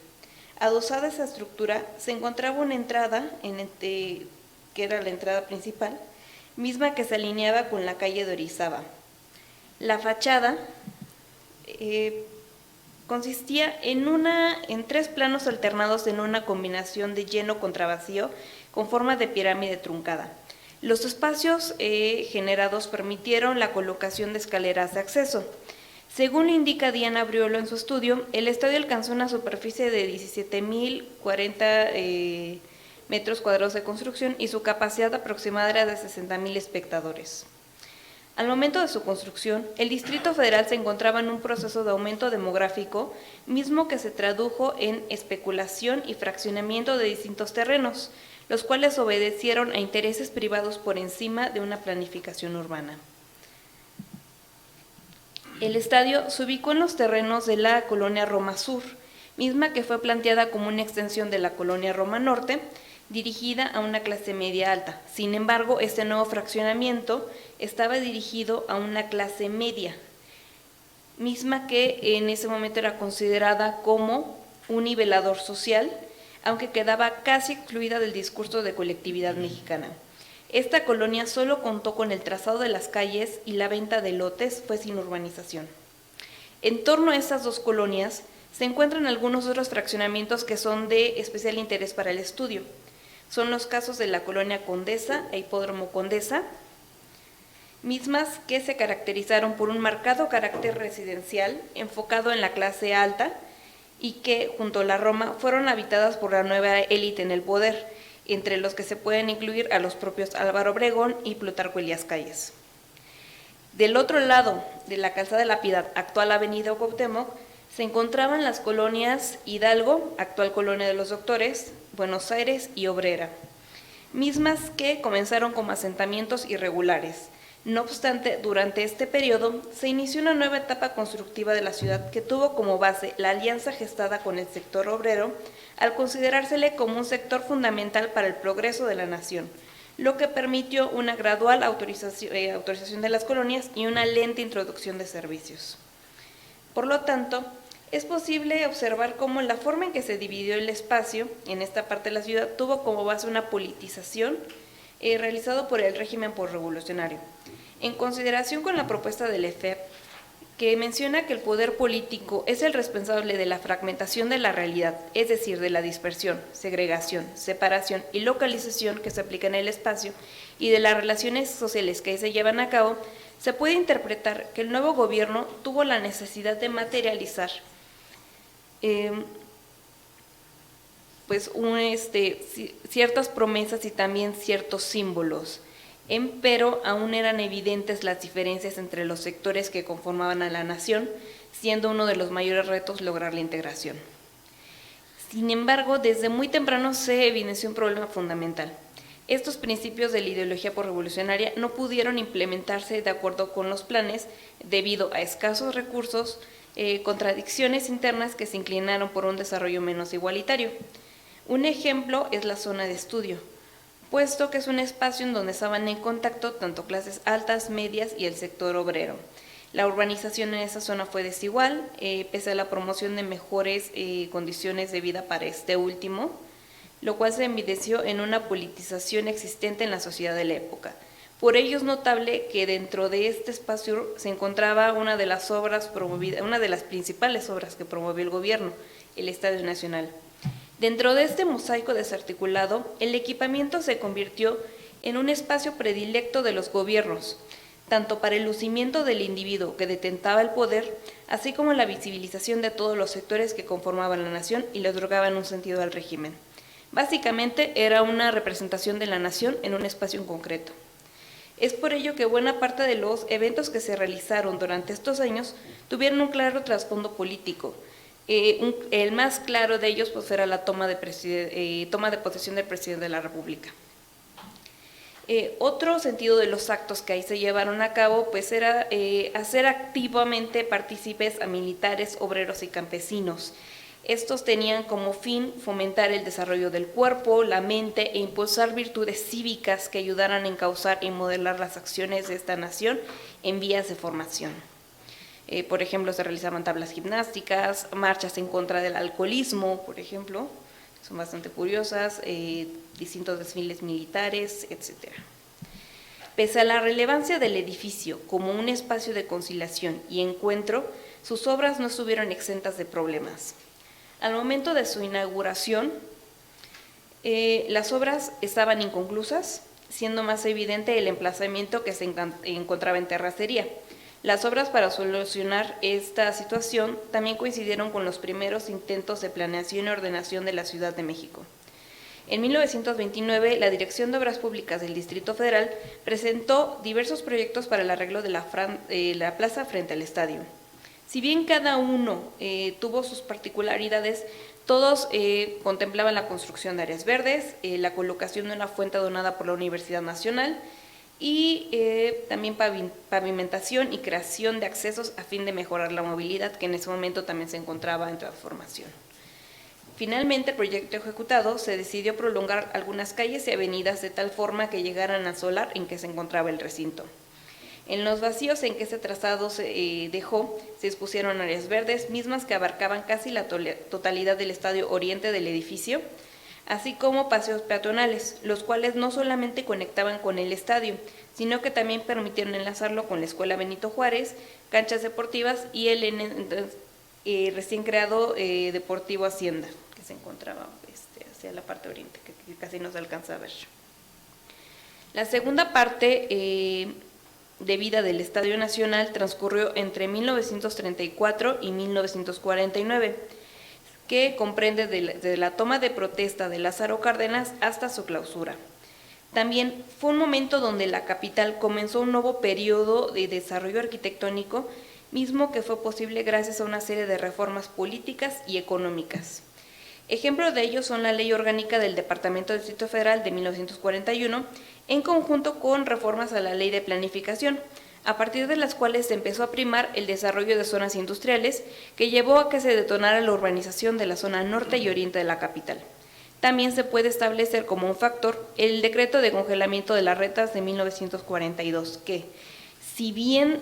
Adosada a esa estructura se encontraba una entrada, que era la entrada principal, misma que se alineaba con la calle de Orizaba. La fachada consistía en 3 planos alternados en una combinación de lleno contra vacío con forma de pirámide truncada. Los espacios generados permitieron la colocación de escaleras de acceso. Según indica Diana Briolo en su estudio, el estadio alcanzó una superficie de 17.040 metros cuadrados de construcción y su capacidad aproximada era de 60.000 espectadores. Al momento de su construcción, el Distrito Federal se encontraba en un proceso de aumento demográfico, mismo que se tradujo en especulación y fraccionamiento de distintos terrenos, los cuales obedecieron a intereses privados por encima de una planificación urbana. El estadio se ubicó en los terrenos de la colonia Roma Sur, misma que fue planteada como una extensión de la colonia Roma Norte, dirigida a una clase media alta. Sin embargo, este nuevo fraccionamiento estaba dirigido a una clase media, misma que en ese momento era considerada como un nivelador social, aunque quedaba casi excluida del discurso de colectividad mexicana. Esta colonia solo contó con el trazado de las calles y la venta de lotes fue sin urbanización. En torno a estas 2 colonias se encuentran algunos otros fraccionamientos que son de especial interés para el estudio. Son los casos de la colonia Condesa e Hipódromo Condesa, mismas que se caracterizaron por un marcado carácter residencial enfocado en la clase alta y que, junto a la Roma, fueron habitadas por la nueva élite en el poder, entre los que se pueden incluir a los propios Álvaro Obregón y Plutarco Elías Calles. Del otro lado de la Calzada de la Piedad, actual Avenida Cuauhtémoc, se encontraban las colonias Hidalgo, actual Colonia de los Doctores, Buenos Aires y Obrera, mismas que comenzaron como asentamientos irregulares. No obstante, durante este periodo se inició una nueva etapa constructiva de la ciudad que tuvo como base la alianza gestada con el sector obrero al considerársele como un sector fundamental para el progreso de la nación, lo que permitió una gradual autorización de las colonias y una lenta introducción de servicios. Por lo tanto, es posible observar cómo la forma en que se dividió el espacio en esta parte de la ciudad tuvo como base una politización realizado por el régimen posrevolucionario. En consideración con la propuesta del EFEP, que menciona que el poder político es el responsable de la fragmentación de la realidad, es decir, de la dispersión, segregación, separación y localización que se aplica en el espacio y de las relaciones sociales que se llevan a cabo, se puede interpretar que el nuevo gobierno tuvo la necesidad de materializar ciertas promesas y también ciertos símbolos, pero aún eran evidentes las diferencias entre los sectores que conformaban a la nación, siendo uno de los mayores retos lograr la integración. Sin embargo, desde muy temprano se evidenció un problema fundamental. Estos principios de la ideología posrevolucionaria no pudieron implementarse de acuerdo con los planes debido a escasos recursos, contradicciones internas que se inclinaron por un desarrollo menos igualitario. Un ejemplo es la zona de estudio, puesto que es un espacio en donde estaban en contacto tanto clases altas, medias y el sector obrero. La urbanización en esa zona fue desigual, pese a la promoción de mejores condiciones de vida para este último, lo cual se evidenció en una politización existente en la sociedad de la época. Por ello es notable que dentro de este espacio se encontraba una de las principales obras que promovió el gobierno, el Estadio Nacional. Dentro de este mosaico desarticulado, el equipamiento se convirtió en un espacio predilecto de los gobiernos, tanto para el lucimiento del individuo que detentaba el poder, así como la visibilización de todos los sectores que conformaban la nación y le otorgaban un sentido al régimen. Básicamente era una representación de la nación en un espacio en concreto. Es por ello que buena parte de los eventos que se realizaron durante estos años tuvieron un claro trasfondo político. El más claro de ellos pues era la toma de posesión del presidente de la República. Otro sentido de los actos que ahí se llevaron a cabo pues era hacer activamente partícipes a militares, obreros y campesinos. Estos tenían como fin fomentar el desarrollo del cuerpo, la mente e impulsar virtudes cívicas que ayudaran a encauzar y modelar las acciones de esta nación en vías de formación. Por ejemplo, se realizaban tablas gimnásticas, marchas en contra del alcoholismo, por ejemplo, son bastante curiosas, distintos desfiles militares, etc. Pese a la relevancia del edificio como un espacio de conciliación y encuentro, sus obras no estuvieron exentas de problemas. Al momento de su inauguración, las obras estaban inconclusas, siendo más evidente el emplazamiento que se encontraba en terracería. Las obras para solucionar esta situación también coincidieron con los primeros intentos de planeación y ordenación de la Ciudad de México. En 1929, la Dirección de Obras Públicas del Distrito Federal presentó diversos proyectos para el arreglo de la plaza frente al estadio. Si bien cada uno tuvo sus particularidades, todos contemplaban la construcción de áreas verdes, la colocación de una fuente donada por la Universidad Nacional y también pavimentación y creación de accesos a fin de mejorar la movilidad, que en ese momento también se encontraba en transformación. Finalmente, el proyecto ejecutado se decidió prolongar algunas calles y avenidas de tal forma que llegaran al solar en que se encontraba el recinto. En los vacíos en que ese trazado se dejó, se dispusieron áreas verdes, mismas que abarcaban casi la totalidad del estadio oriente del edificio, así como paseos peatonales, los cuales no solamente conectaban con el estadio, sino que también permitieron enlazarlo con la Escuela Benito Juárez, canchas deportivas y el recién creado Deportivo Hacienda, que se encontraba hacia la parte oriente, que casi no se alcanza a ver. La segunda parte de vida del Estadio Nacional transcurrió entre 1934 y 1949, que comprende desde la toma de protesta de Lázaro Cárdenas hasta su clausura. También fue un momento donde la capital comenzó un nuevo periodo de desarrollo arquitectónico, mismo que fue posible gracias a una serie de reformas políticas y económicas. Ejemplos de ello son la Ley Orgánica del Departamento del Distrito Federal de 1941, en conjunto con reformas a la Ley de Planificación, a partir de las cuales se empezó a primar el desarrollo de zonas industriales, que llevó a que se detonara la urbanización de la zona norte y oriente de la capital. También se puede establecer como un factor el decreto de congelamiento de las rentas de 1942, que, si bien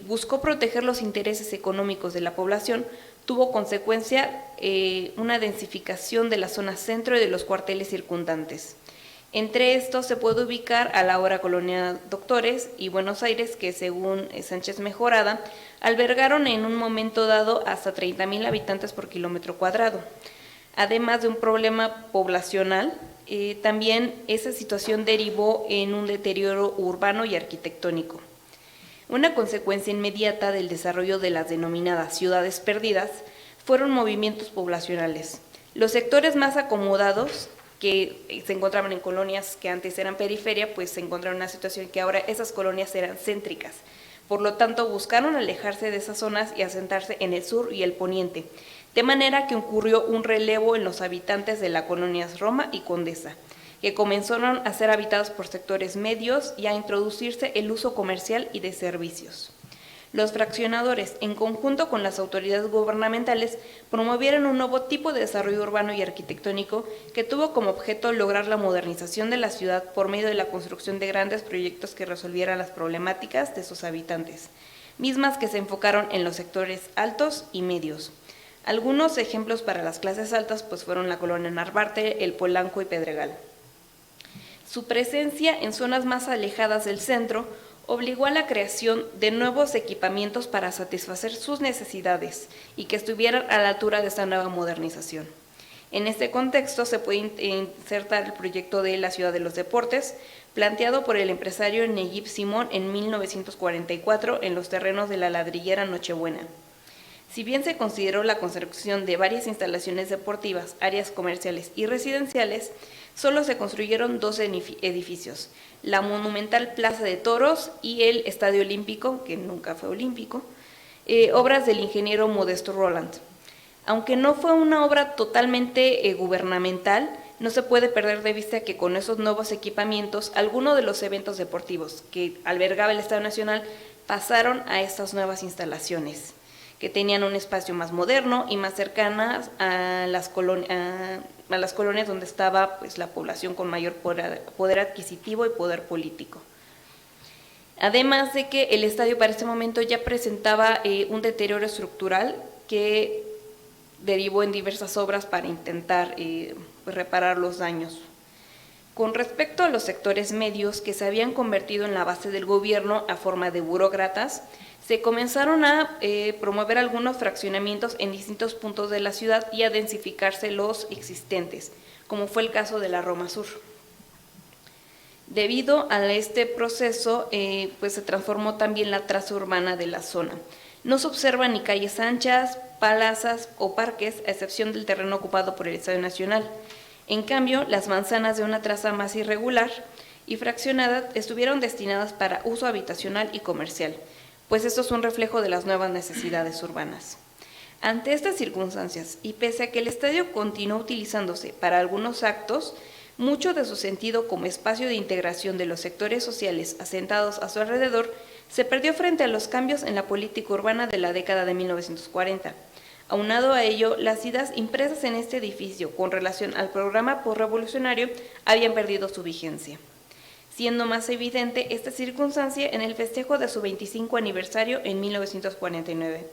buscó proteger los intereses económicos de la población, tuvo consecuencia una densificación de la zona centro y de los cuarteles circundantes. Entre estos se puede ubicar a la ahora Colonia Doctores y Buenos Aires, que según Sánchez Mejorada, albergaron en un momento dado hasta 30,000 habitantes por kilómetro cuadrado. Además de un problema poblacional, también esa situación derivó en un deterioro urbano y arquitectónico. Una consecuencia inmediata del desarrollo de las denominadas ciudades perdidas fueron movimientos poblacionales. Los sectores más acomodados, que se encontraban en colonias que antes eran periferia, pues se encontraron en una situación que ahora esas colonias eran céntricas. Por lo tanto, buscaron alejarse de esas zonas y asentarse en el sur y el poniente, de manera que ocurrió un relevo en los habitantes de las colonias Roma y Condesa, que comenzaron a ser habitados por sectores medios y a introducirse el uso comercial y de servicios. Los fraccionadores, en conjunto con las autoridades gubernamentales, promovieron un nuevo tipo de desarrollo urbano y arquitectónico que tuvo como objeto lograr la modernización de la ciudad por medio de la construcción de grandes proyectos que resolvieran las problemáticas de sus habitantes, mismas que se enfocaron en los sectores altos y medios. Algunos ejemplos para las clases altas pues fueron la colonia Narvarte, el Polanco y Pedregal. Su presencia en zonas más alejadas del centro obligó a la creación de nuevos equipamientos para satisfacer sus necesidades y que estuvieran a la altura de esta nueva modernización. En este contexto se puede insertar el proyecto de la Ciudad de los Deportes, planteado por el empresario Neguib Simón en 1944 en los terrenos de la ladrillera Nochebuena. Si bien se consideró la construcción de varias instalaciones deportivas, áreas comerciales y residenciales, solo se construyeron 2 edificios, la monumental Plaza de Toros y el Estadio Olímpico, que nunca fue olímpico, obras del ingeniero Modesto Roland. Aunque no fue una obra totalmente gubernamental, no se puede perder de vista que con esos nuevos equipamientos, algunos de los eventos deportivos que albergaba el Estadio Nacional pasaron a estas nuevas instalaciones, que tenían un espacio más moderno y más cercanas a las colonias donde estaba pues, la población con mayor poder adquisitivo y poder político. Además de que el estadio para ese momento ya presentaba un deterioro estructural que derivó en diversas obras para intentar pues, reparar los daños. Con respecto a los sectores medios que se habían convertido en la base del gobierno a forma de burócratas, se comenzaron a promover algunos fraccionamientos en distintos puntos de la ciudad y a densificarse los existentes, como fue el caso de la Roma Sur. Debido a este proceso, pues se transformó también la traza urbana de la zona. No se observan ni calles anchas, plazas o parques, a excepción del terreno ocupado por el Estadio Nacional. En cambio, las manzanas de una traza más irregular y fraccionada estuvieron destinadas para uso habitacional y comercial, pues esto es un reflejo de las nuevas necesidades urbanas. Ante estas circunstancias, y pese a que el estadio continuó utilizándose para algunos actos, mucho de su sentido como espacio de integración de los sectores sociales asentados a su alrededor se perdió frente a los cambios en la política urbana de la década de 1940. Aunado a ello, las ideas impresas en este edificio con relación al programa posrevolucionario habían perdido su vigencia, siendo más evidente esta circunstancia en el festejo de su 25 aniversario en 1949.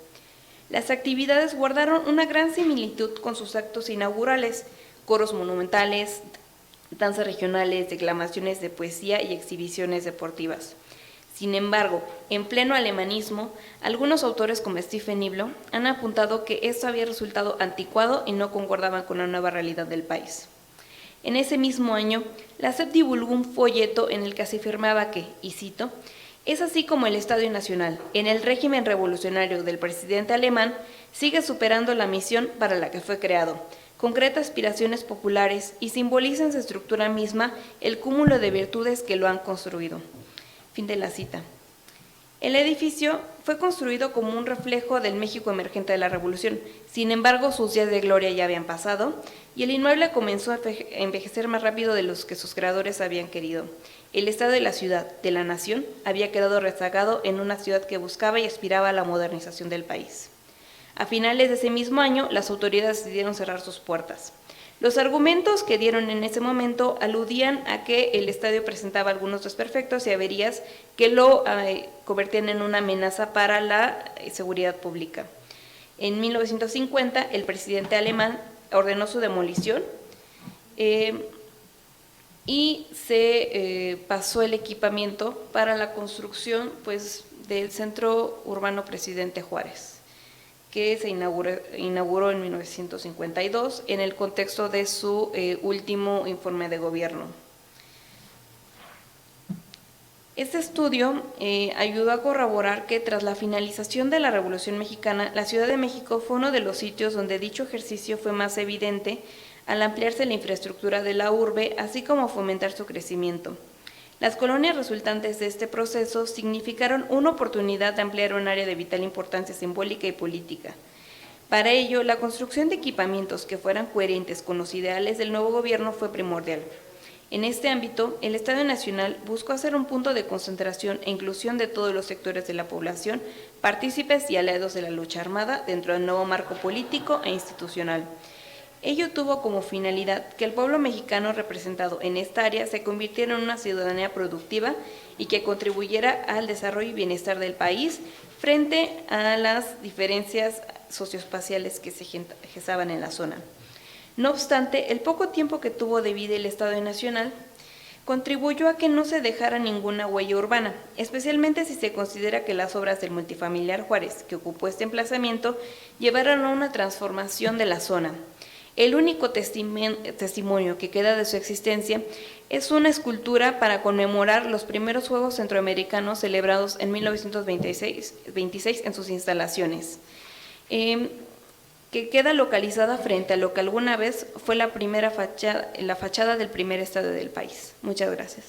Las actividades guardaron una gran similitud con sus actos inaugurales, coros monumentales, danzas regionales, declamaciones de poesía y exhibiciones deportivas. Sin embargo, en pleno alemanismo, algunos autores como Stephen Niblo han apuntado que esto había resultado anticuado y no concordaban con la nueva realidad del país. En ese mismo año, la SEP divulgó un folleto en el que se afirmaba que, y cito, «Es así como el Estadio Nacional, en el régimen revolucionario del presidente alemán, sigue superando la misión para la que fue creado, concreta aspiraciones populares y simboliza en su estructura misma el cúmulo de virtudes que lo han construido». Fin de la cita. El edificio fue construido como un reflejo del México emergente de la Revolución. Sin embargo, sus días de gloria ya habían pasado y el inmueble comenzó a envejecer más rápido de los que sus creadores habían querido. El estado de la ciudad, de la nación, había quedado rezagado en una ciudad que buscaba y aspiraba a la modernización del país. A finales de ese mismo año, las autoridades decidieron cerrar sus puertas. Los argumentos que dieron en ese momento aludían a que el estadio presentaba algunos desperfectos y averías que lo convertían en una amenaza para la seguridad pública. En 1950, el presidente alemán ordenó su demolición y se pasó el equipamiento para la construcción pues, del Centro Urbano Presidente Juárez, que se inauguró en 1952 en el contexto de su último informe de gobierno. Este estudio ayudó a corroborar que tras la finalización de la Revolución Mexicana, la Ciudad de México fue uno de los sitios donde dicho ejercicio fue más evidente al ampliarse la infraestructura de la urbe, así como fomentar su crecimiento. Las colonias resultantes de este proceso significaron una oportunidad de ampliar un área de vital importancia simbólica y política. Para ello, la construcción de equipamientos que fueran coherentes con los ideales del nuevo gobierno fue primordial. En este ámbito, el Estadio Nacional buscó hacer un punto de concentración e inclusión de todos los sectores de la población, partícipes y aliados de la lucha armada dentro del nuevo marco político e institucional. Ello tuvo como finalidad que el pueblo mexicano representado en esta área se convirtiera en una ciudadanía productiva y que contribuyera al desarrollo y bienestar del país frente a las diferencias socioespaciales que se gestaban en la zona. No obstante, el poco tiempo que tuvo de vida el Estadio Nacional contribuyó a que no se dejara ninguna huella urbana, especialmente si se considera que las obras del multifamiliar Juárez, que ocupó este emplazamiento, llevaron a una transformación de la zona. El único testimonio que queda de su existencia es una escultura para conmemorar los primeros Juegos Centroamericanos celebrados en 1926 en sus instalaciones, que queda localizada frente a lo que alguna vez fue la fachada del primer estadio del país. Muchas gracias.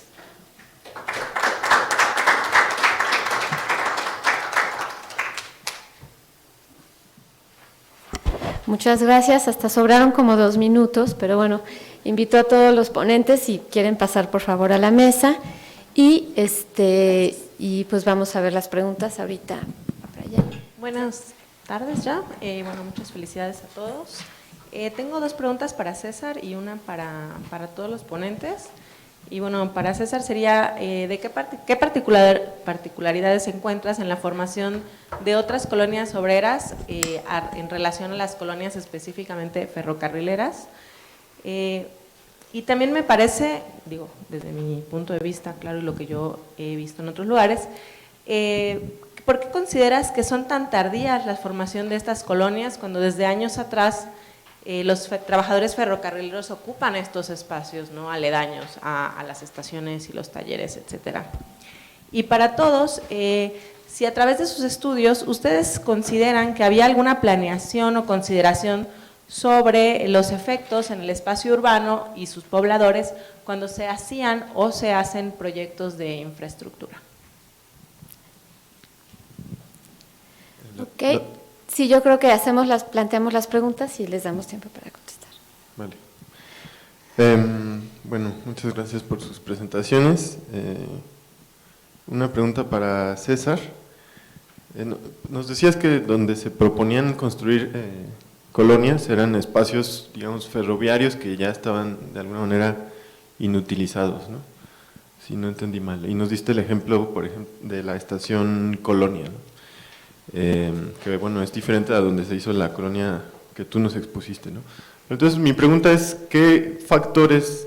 Muchas gracias, hasta sobraron como 2 minutos, pero bueno, invito a todos los ponentes si quieren pasar por favor a la mesa y pues vamos a ver las preguntas ahorita. Para allá. Buenas tardes ya, bueno, muchas felicidades a todos. Tengo 2 preguntas para César y una para todos los ponentes. Y bueno, para César sería, ¿de qué particularidades encuentras en la formación de otras colonias obreras en relación a las colonias específicamente ferrocarrileras? Y también me parece, digo, desde mi punto de vista, claro, y lo que yo he visto en otros lugares, ¿por qué consideras que son tan tardías la formación de estas colonias cuando desde años atrás los trabajadores ferrocarrileros ocupan estos espacios, ¿no?, aledaños a las estaciones y los talleres, etcétera? Y para todos, si a través de sus estudios ustedes consideran que había alguna planeación o consideración sobre los efectos en el espacio urbano y sus pobladores cuando se hacían o se hacen proyectos de infraestructura. Ok, sí, yo creo que planteamos las preguntas y les damos tiempo para contestar. Vale. Bueno, muchas gracias por sus presentaciones. Una pregunta para César. Nos decías que donde se proponían construir colonias eran espacios, digamos, ferroviarios que ya estaban de alguna manera inutilizados, ¿no? Si no entendí mal. Y nos diste el ejemplo, por ejemplo, de la estación Colonia, ¿no? Que bueno, es diferente a donde se hizo la colonia que tú nos expusiste, ¿no? Entonces mi pregunta es, ¿qué factores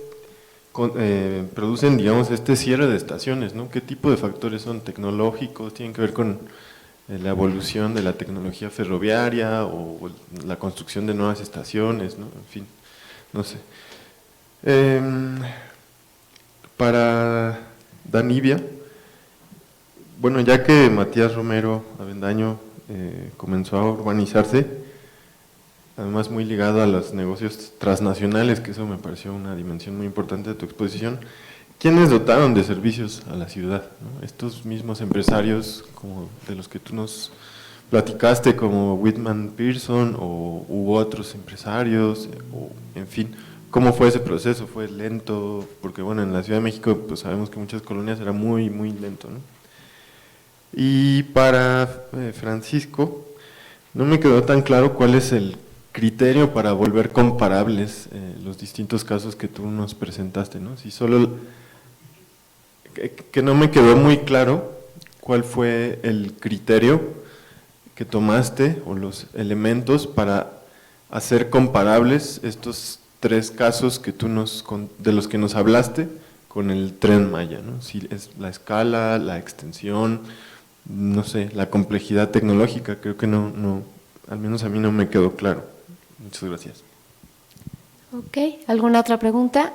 producen, digamos, este cierre de estaciones, ¿no? ¿Qué tipo de factores son tecnológicos? ¿Tienen que ver con la evolución de la tecnología ferroviaria o la construcción de nuevas estaciones, ¿no? En fin, no sé. Para Danivia, bueno, ya que Matías Romero Avendaño comenzó a urbanizarse, además muy ligado a los negocios transnacionales, que eso me pareció una dimensión muy importante de tu exposición, ¿quiénes dotaron de servicios a la ciudad, ¿no? Estos mismos empresarios como de los que tú nos platicaste, como Whitman Pearson u otros empresarios, o, en fin, ¿cómo fue ese proceso? ¿Fue lento? Porque bueno, en la Ciudad de México pues sabemos que muchas colonias era muy, muy lento, ¿no? Y para Francisco, no me quedó tan claro cuál es el criterio para volver comparables los distintos casos que tú nos presentaste, ¿no? Si solo, que no me quedó muy claro cuál fue el criterio que tomaste o los elementos para hacer comparables estos 3 casos que tú de los que nos hablaste con el Tren Maya, ¿no? Si es la escala, la extensión, no sé, la complejidad tecnológica, creo que no, al menos a mí no me quedó claro. Muchas gracias. Ok, ¿alguna otra pregunta?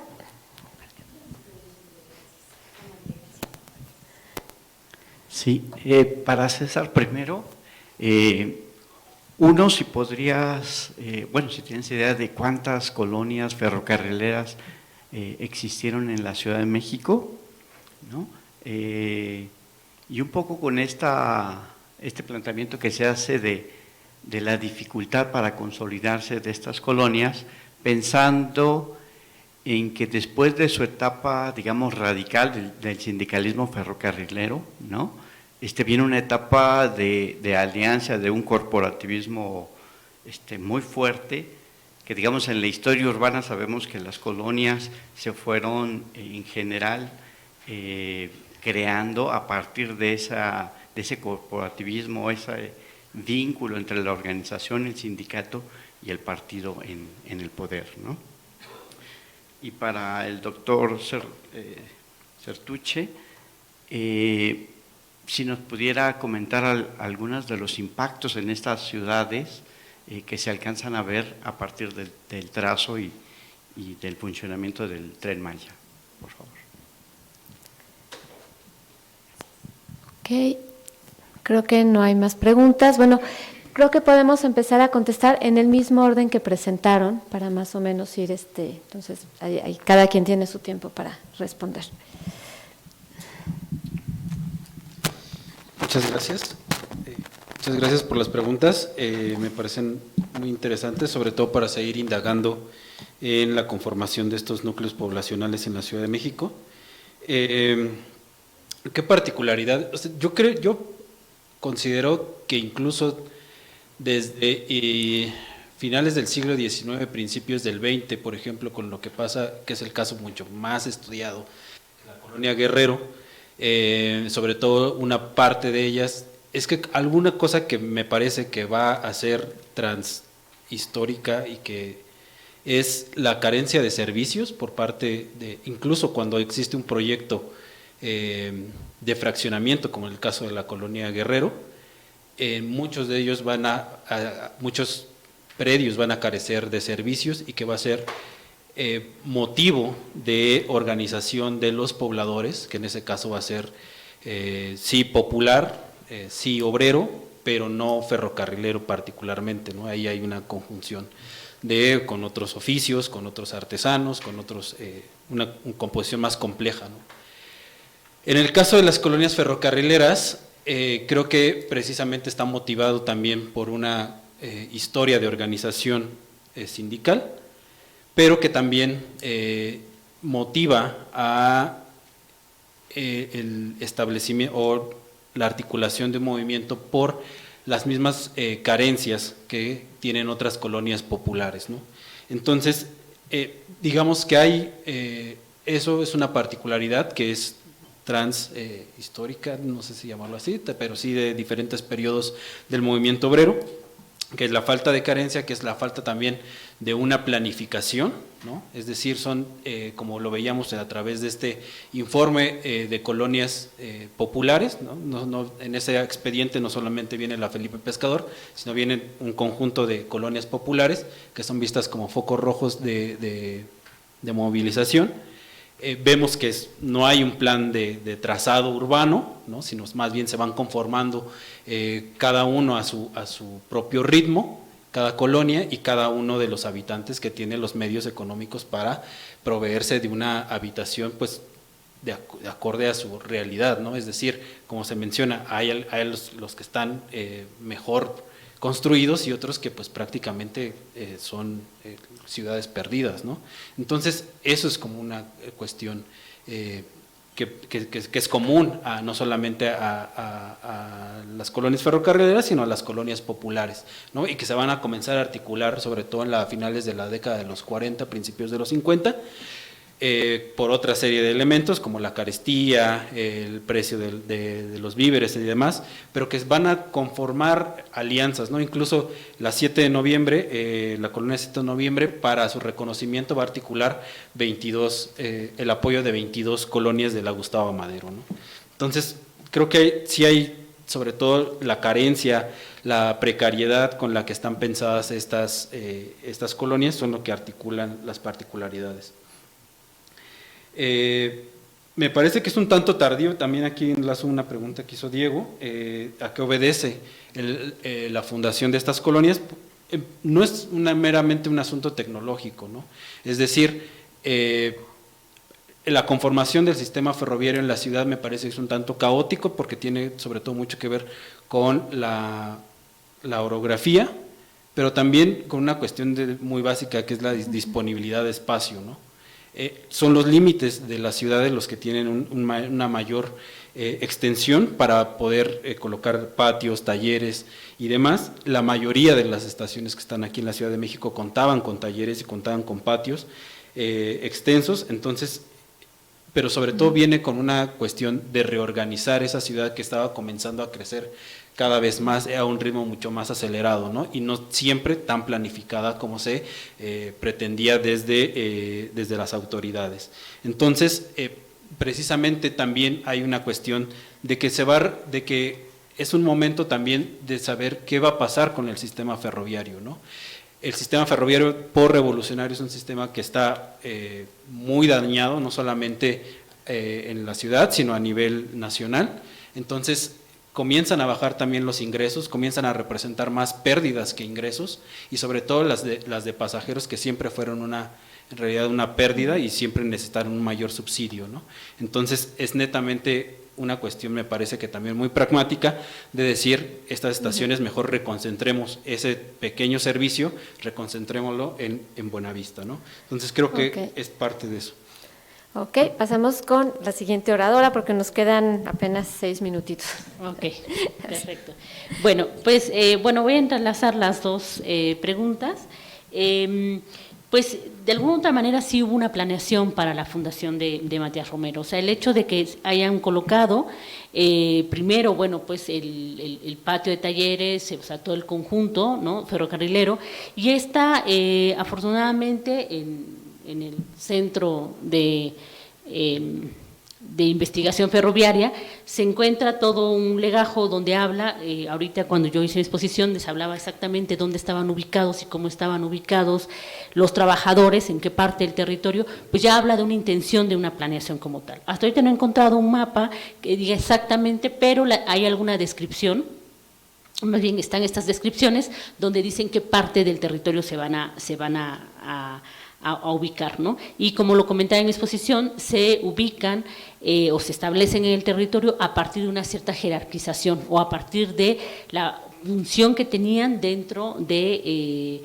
Sí, para César primero, uno, si podrías, bueno, si tienes idea de cuántas colonias ferrocarrileras existieron en la Ciudad de México, ¿no? Y un poco con este planteamiento que se hace de la dificultad para consolidarse de estas colonias, pensando en que después de su etapa, digamos, radical del sindicalismo ferrocarrilero, ¿no? Viene una etapa de alianza, de un corporativismo muy fuerte, que digamos en la historia urbana sabemos que las colonias se fueron en general creando a partir de ese corporativismo, ese vínculo entre la organización, el sindicato y el partido en el poder, ¿no? Y para el doctor Certuche, si nos pudiera comentar algunos de los impactos en estas ciudades que se alcanzan a ver a partir del trazo y del funcionamiento del Tren Maya, por favor. Ok, creo que no hay más preguntas. Bueno, creo que podemos empezar a contestar en el mismo orden que presentaron, para más o menos ir, entonces, ahí cada quien tiene su tiempo para responder. Muchas gracias. Muchas gracias por las preguntas. Me parecen muy interesantes, sobre todo para seguir indagando en la conformación de estos núcleos poblacionales en la Ciudad de México. ¿Qué particularidad? O sea, yo considero que incluso desde finales del siglo XIX, principios del XX, por ejemplo, con lo que pasa, que es el caso mucho más estudiado, la colonia Guerrero, sobre todo una parte de ellas, es que alguna cosa que me parece que va a ser transhistórica y que es la carencia de servicios por parte de, incluso cuando existe un proyecto de fraccionamiento, como en el caso de la colonia Guerrero, muchos de ellos muchos predios van a carecer de servicios y que va a ser motivo de organización de los pobladores, que en ese caso va a ser sí popular, sí obrero, pero no ferrocarrilero particularmente, ¿no? Ahí hay una conjunción con otros oficios, con otros artesanos, con otros, una composición más compleja, ¿no? En el caso de las colonias ferrocarrileras, creo que precisamente está motivado también por una historia de organización sindical, pero que también motiva a el establecimiento o la articulación de un movimiento por las mismas carencias que tienen otras colonias populares, ¿no? Entonces, digamos que hay, eso es una particularidad que es histórica, no sé si llamarlo así, pero sí de diferentes periodos del movimiento obrero, que es la falta de carencia, que es la falta también de una planificación, ¿no? Es decir, son, como lo veíamos a través de este informe de colonias populares, ¿no? En ese expediente no solamente viene la Felipe Pescador, sino viene un conjunto de colonias populares que son vistas como focos rojos de movilización. Vemos que no hay un plan de trazado urbano, ¿no? Sino más bien se van conformando cada uno a su propio ritmo, cada colonia y cada uno de los habitantes que tiene los medios económicos para proveerse de una habitación pues de acorde a su realidad, ¿no? Es decir, como se menciona, hay los que están mejor construidos y otros que pues prácticamente son ciudades perdidas, ¿no? Entonces eso es como una cuestión que es común no solamente a las colonias ferrocarrileras, sino a las colonias populares, ¿no? Y que se van a comenzar a articular sobre todo en finales de la década de los 40, principios de los 50, por otra serie de elementos como la carestía, el precio de los víveres y demás, pero que van a conformar alianzas, ¿no? Incluso la 7 de noviembre, la colonia 7 de noviembre, para su reconocimiento va a articular el apoyo de 22 colonias de la Gustavo Amadero, ¿no? Entonces, creo que sí hay, sobre todo, la carencia, la precariedad con la que están pensadas estas colonias, son lo que articulan las particularidades. Me parece que es un tanto tardío, también aquí enlazo una pregunta que hizo Diego, a qué obedece la fundación de estas colonias. No es meramente un asunto tecnológico, ¿no? Es decir, la conformación del sistema ferroviario en la ciudad me parece que es un tanto caótico porque tiene sobre todo mucho que ver con la orografía, pero también con una cuestión muy básica que es la disponibilidad de espacio, ¿no? son los límites de las ciudades los que tienen una mayor extensión para poder colocar patios, talleres y demás. La mayoría de las estaciones que están aquí en la Ciudad de México contaban con talleres y contaban con patios extensos, entonces, pero sobre todo viene con una cuestión de reorganizar esa ciudad que estaba comenzando a crecer cada vez más a un ritmo mucho más acelerado, ¿no? Y no siempre tan planificada como se pretendía desde las autoridades. Entonces, precisamente también hay una cuestión de que es un momento también de saber qué va a pasar con el sistema ferroviario, ¿no? El sistema ferroviario revolucionario es un sistema que está muy dañado, no solamente en la ciudad, sino a nivel nacional. Entonces, comienzan a bajar también los ingresos, comienzan a representar más pérdidas que ingresos, y sobre todo las de pasajeros, que siempre fueron en realidad una pérdida y siempre necesitaron un mayor subsidio, ¿no? Entonces, es netamente una cuestión, me parece que también muy pragmática, de decir, estas estaciones mejor reconcentremos ese pequeño servicio, reconcentrémoslo en Buenavista, ¿no? Entonces creo que es parte de eso. Ok, pasamos con la siguiente oradora porque nos quedan apenas 6 minutitos. Ok, perfecto. Bueno, pues voy a entrelazar las dos preguntas. Pues de alguna otra manera sí hubo una planeación para la fundación de Matías Romero. O sea, el hecho de que hayan colocado primero, bueno, pues el patio de talleres, o sea, todo el conjunto, ¿no?, ferrocarrilero, y está afortunadamente en el centro de investigación ferroviaria, se encuentra todo un legajo donde habla, ahorita cuando yo hice mi exposición les hablaba exactamente dónde estaban ubicados y cómo estaban ubicados los trabajadores, en qué parte del territorio, pues ya habla de una intención de una planeación como tal. Hasta ahorita no he encontrado un mapa que diga exactamente, pero hay alguna descripción, más bien están estas descripciones donde dicen qué parte del territorio se van a ubicar, ¿no? Y como lo comentaba en mi exposición, se ubican o se establecen en el territorio a partir de una cierta jerarquización o a partir de la función que tenían dentro de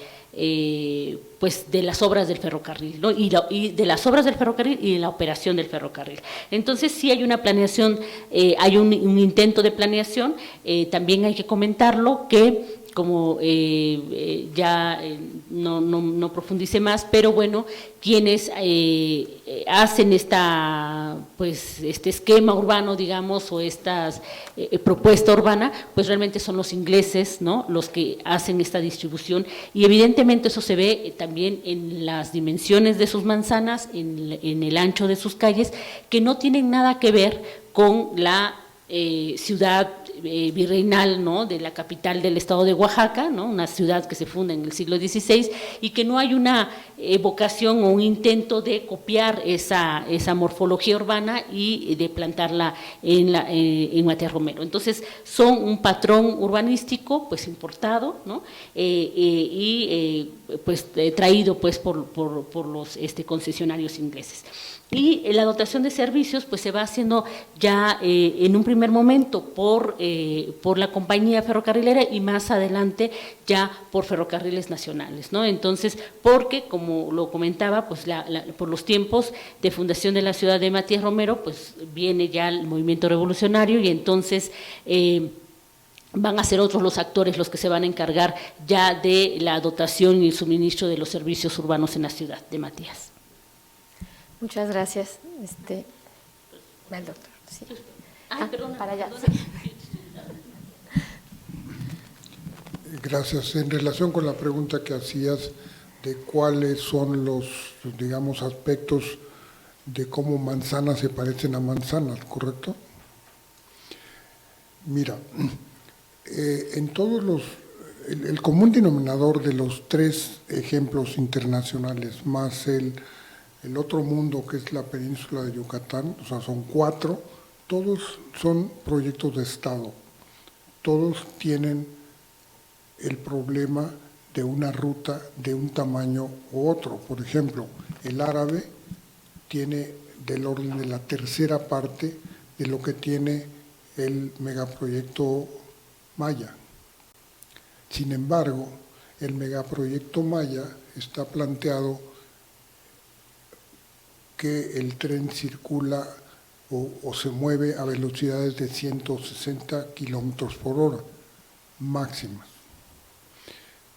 pues de las obras del ferrocarril, ¿no? Y de las obras del ferrocarril y de la operación del ferrocarril. Entonces sí hay una planeación, hay un intento de planeación, también hay que comentarlo que como ya no profundice más, pero bueno, quienes hacen este esquema urbano, digamos, o esta propuesta urbana, pues realmente son los ingleses, ¿no?, los que hacen esta distribución, y evidentemente eso se ve también en las dimensiones de sus manzanas, en el ancho de sus calles, que no tienen nada que ver con la ciudad virreinal, ¿no?, de la capital del estado de Oaxaca, ¿no?, una ciudad que se funda en el siglo XVI y que no hay una vocación o un intento de copiar esa morfología urbana y de plantarla en Matías Romero. Entonces son un patrón urbanístico pues importado, ¿no?, pues traído pues por los concesionarios ingleses. Y la dotación de servicios pues se va haciendo ya en un primer momento por la compañía ferrocarrilera y más adelante ya por ferrocarriles nacionales, ¿no? Entonces, porque como lo comentaba, pues por los tiempos de fundación de la ciudad de Matías Romero, pues viene ya el movimiento revolucionario y entonces van a ser otros los actores los que se van a encargar ya de la dotación y el suministro de los servicios urbanos en la ciudad de Matías. Muchas gracias. Va el doctor. Sí. Perdona, para allá. perdona. Sí. Gracias. En relación con la pregunta que hacías de cuáles son los, digamos, aspectos de cómo manzanas se parecen a manzanas, ¿correcto? Mira, en todos el común denominador de los 3 ejemplos internacionales más el otro mundo que es la península de Yucatán, o sea, son 4, todos son proyectos de Estado, todos tienen el problema de una ruta de un tamaño u otro. Por ejemplo, el árabe tiene del orden de la tercera parte de lo que tiene el megaproyecto Maya. Sin embargo, el megaproyecto Maya está planteado que el tren circula o se mueve a velocidades de 160 kilómetros por hora máximas.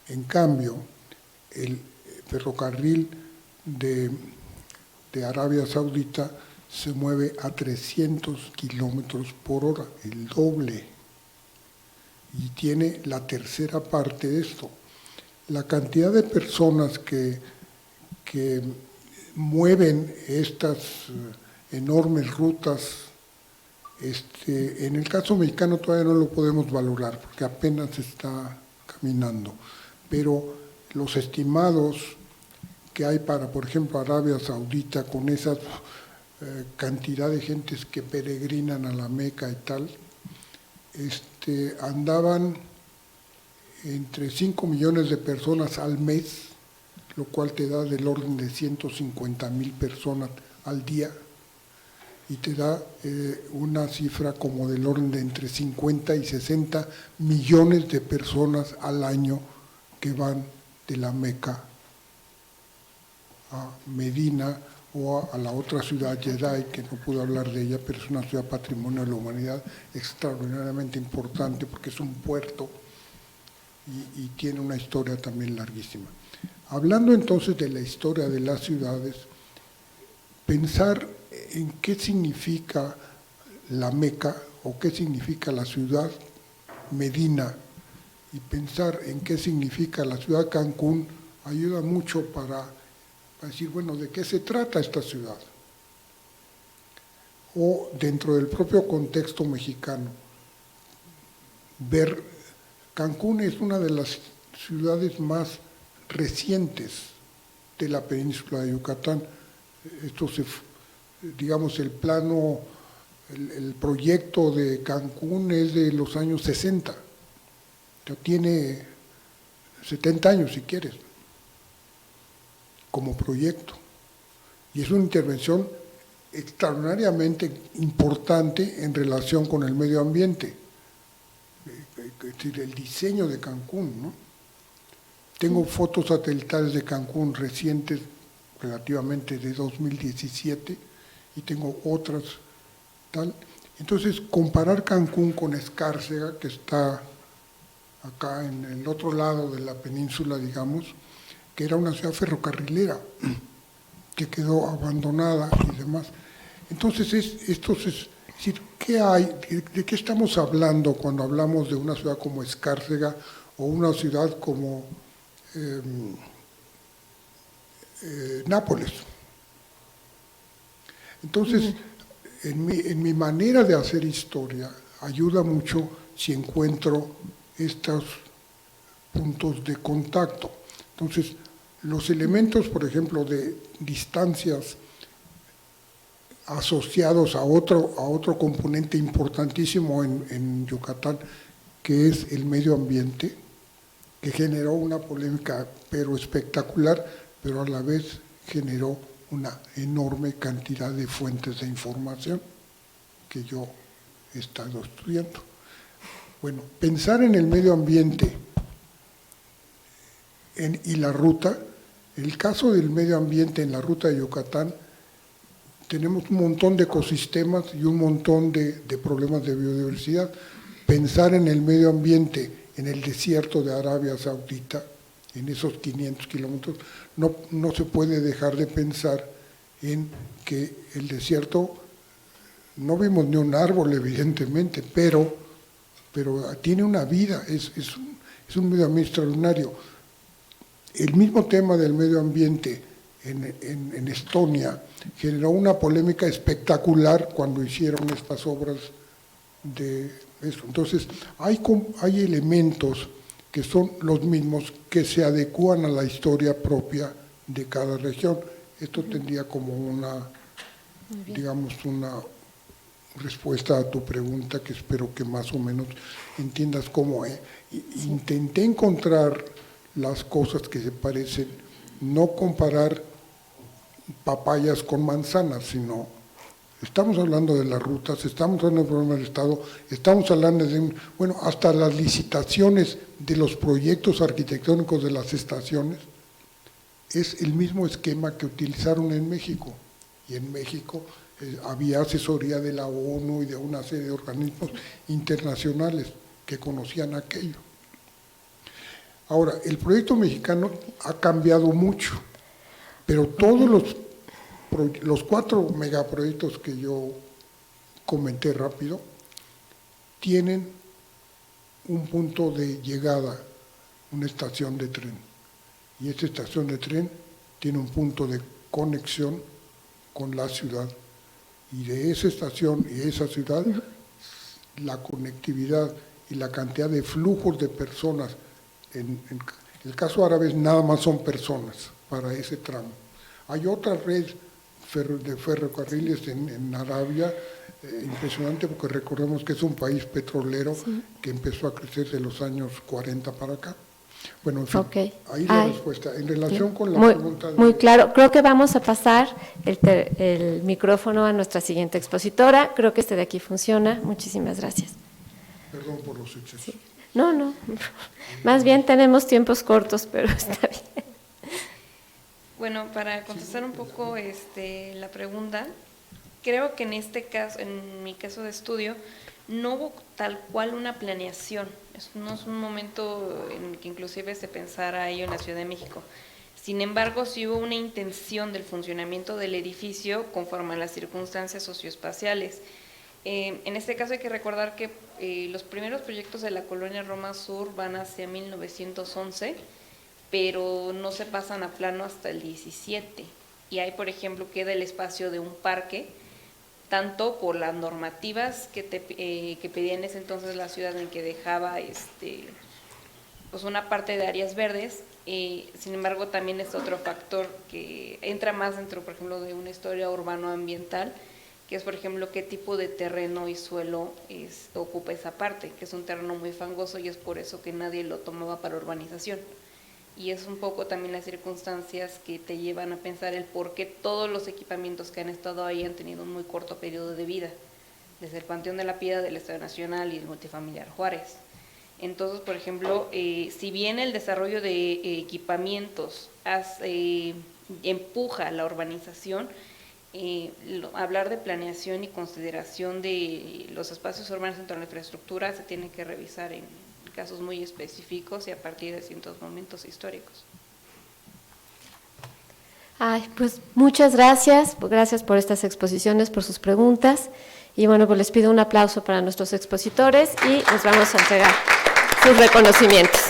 En cambio, el ferrocarril de Arabia Saudita se mueve a 300 kilómetros por hora, el doble, y tiene la tercera parte de esto. La cantidad de personas que mueven estas enormes rutas, en el caso mexicano todavía no lo podemos valorar porque apenas está caminando, pero los estimados que hay para, por ejemplo, Arabia Saudita, con esa cantidad de gentes que peregrinan a la Meca y tal, andaban entre 5 millones de personas al mes, lo cual te da del orden de 150,000 personas al día, y te da una cifra como del orden de entre 50 y 60 millones de personas al año que van de la Meca a Medina o a la otra ciudad, Jeddah, que no puedo hablar de ella, pero es una ciudad patrimonio de la humanidad extraordinariamente importante porque es un puerto y tiene una historia también larguísima. Hablando entonces de la historia de las ciudades, pensar en qué significa la Meca o qué significa la ciudad Medina y pensar en qué significa la ciudad Cancún ayuda mucho para decir, bueno, ¿de qué se trata esta ciudad? O dentro del propio contexto mexicano, ver Cancún es una de las ciudades más recientes de la península de Yucatán. Esto digamos, el plano, el proyecto de Cancún es de los años 60, ya tiene 70 años si quieres, como proyecto. Y es una intervención extraordinariamente importante en relación con el medio ambiente, es decir, el diseño de Cancún, ¿no? Tengo fotos satelitales de Cancún recientes, relativamente de 2017, y tengo otras tal. Entonces, comparar Cancún con Escárcega, que está acá en el otro lado de la península, digamos, que era una ciudad ferrocarrilera, que quedó abandonada y demás. Entonces, es decir, ¿qué hay? ¿De qué estamos hablando cuando hablamos de una ciudad como Escárcega o una ciudad como Nápoles? Entonces, en mi manera de hacer historia, ayuda mucho si encuentro estos puntos de contacto. Entonces, los elementos, por ejemplo, de distancias asociados a otro componente importantísimo en Yucatán, que es el medio ambiente, que generó una polémica pero espectacular, pero a la vez generó una enorme cantidad de fuentes de información que yo he estado estudiando. Bueno, pensar en el medio ambiente y la ruta, el caso del medio ambiente en la ruta de Yucatán, tenemos un montón de ecosistemas y un montón de problemas de biodiversidad. Pensar en el medio ambiente en el desierto de Arabia Saudita, en esos 500 kilómetros, no se puede dejar de pensar en que el desierto, no vimos ni un árbol evidentemente, pero tiene una vida, es un medio ambiente extraordinario. El mismo tema del medio ambiente en Estonia generó una polémica espectacular cuando hicieron estas obras de eso. Entonces, hay elementos que son los mismos que se adecúan a la historia propia de cada región. Esto tendría como una respuesta a tu pregunta, que espero que más o menos entiendas cómo es. Intenté encontrar las cosas que se parecen, no comparar papayas con manzanas, sino estamos hablando de las rutas, estamos hablando del problema del Estado, estamos hablando de, hasta las licitaciones de los proyectos arquitectónicos de las estaciones, es el mismo esquema que utilizaron en México, y en México había asesoría de la ONU y de una serie de organismos internacionales que conocían aquello. Ahora, el proyecto mexicano ha cambiado mucho, pero todos los 4 megaproyectos que yo comenté rápido tienen un punto de llegada, una estación de tren, y esta estación de tren tiene un punto de conexión con la ciudad, y de esa estación y esa ciudad, la conectividad y la cantidad de flujos de personas, en el caso árabe nada más son personas para ese tramo. Hay otra red de ferrocarriles en Arabia, impresionante, porque recordemos que es un país petrolero que empezó a crecer de los años 40 para acá. Bueno, en fin, ahí la respuesta. En relación con la pregunta... Muy claro. Creo que vamos a pasar el micrófono a nuestra siguiente expositora. Creo que este de aquí funciona. Muchísimas gracias. Perdón por los excesos. Sí. No. Más bien tenemos tiempos cortos, pero está bien. Bueno, para contestar un poco la pregunta, creo que en este caso, en mi caso de estudio, no hubo tal cual una planeación. No es un momento en el que inclusive se pensara ello en la Ciudad de México. Sin embargo, sí hubo una intención del funcionamiento del edificio conforme a las circunstancias socioespaciales. En este caso hay que recordar que los primeros proyectos de la colonia Roma Sur van hacia 1911, pero no se pasan a plano hasta el 17. Y ahí, por ejemplo, queda el espacio de un parque, tanto por las normativas que pedía en ese entonces la ciudad, en que dejaba pues una parte de áreas verdes. Sin embargo, también es otro factor que entra más dentro, por ejemplo, de una historia urbano-ambiental, que es, por ejemplo, qué tipo de terreno y suelo ocupa esa parte, que es un terreno muy fangoso y es por eso que nadie lo tomaba para urbanización. Y es un poco también las circunstancias que te llevan a pensar el por qué todos los equipamientos que han estado ahí han tenido un muy corto periodo de vida, desde el Panteón de la Piedra del Estadio Nacional y el multifamiliar Juárez. Entonces, por ejemplo, si bien el desarrollo de equipamientos empuja la urbanización, hablar de planeación y consideración de los espacios urbanos dentro de la infraestructura se tiene que revisar en casos muy específicos y a partir de ciertos momentos históricos. Pues muchas gracias por estas exposiciones, por sus preguntas, y bueno, pues les pido un aplauso para nuestros expositores y les vamos a entregar sus reconocimientos.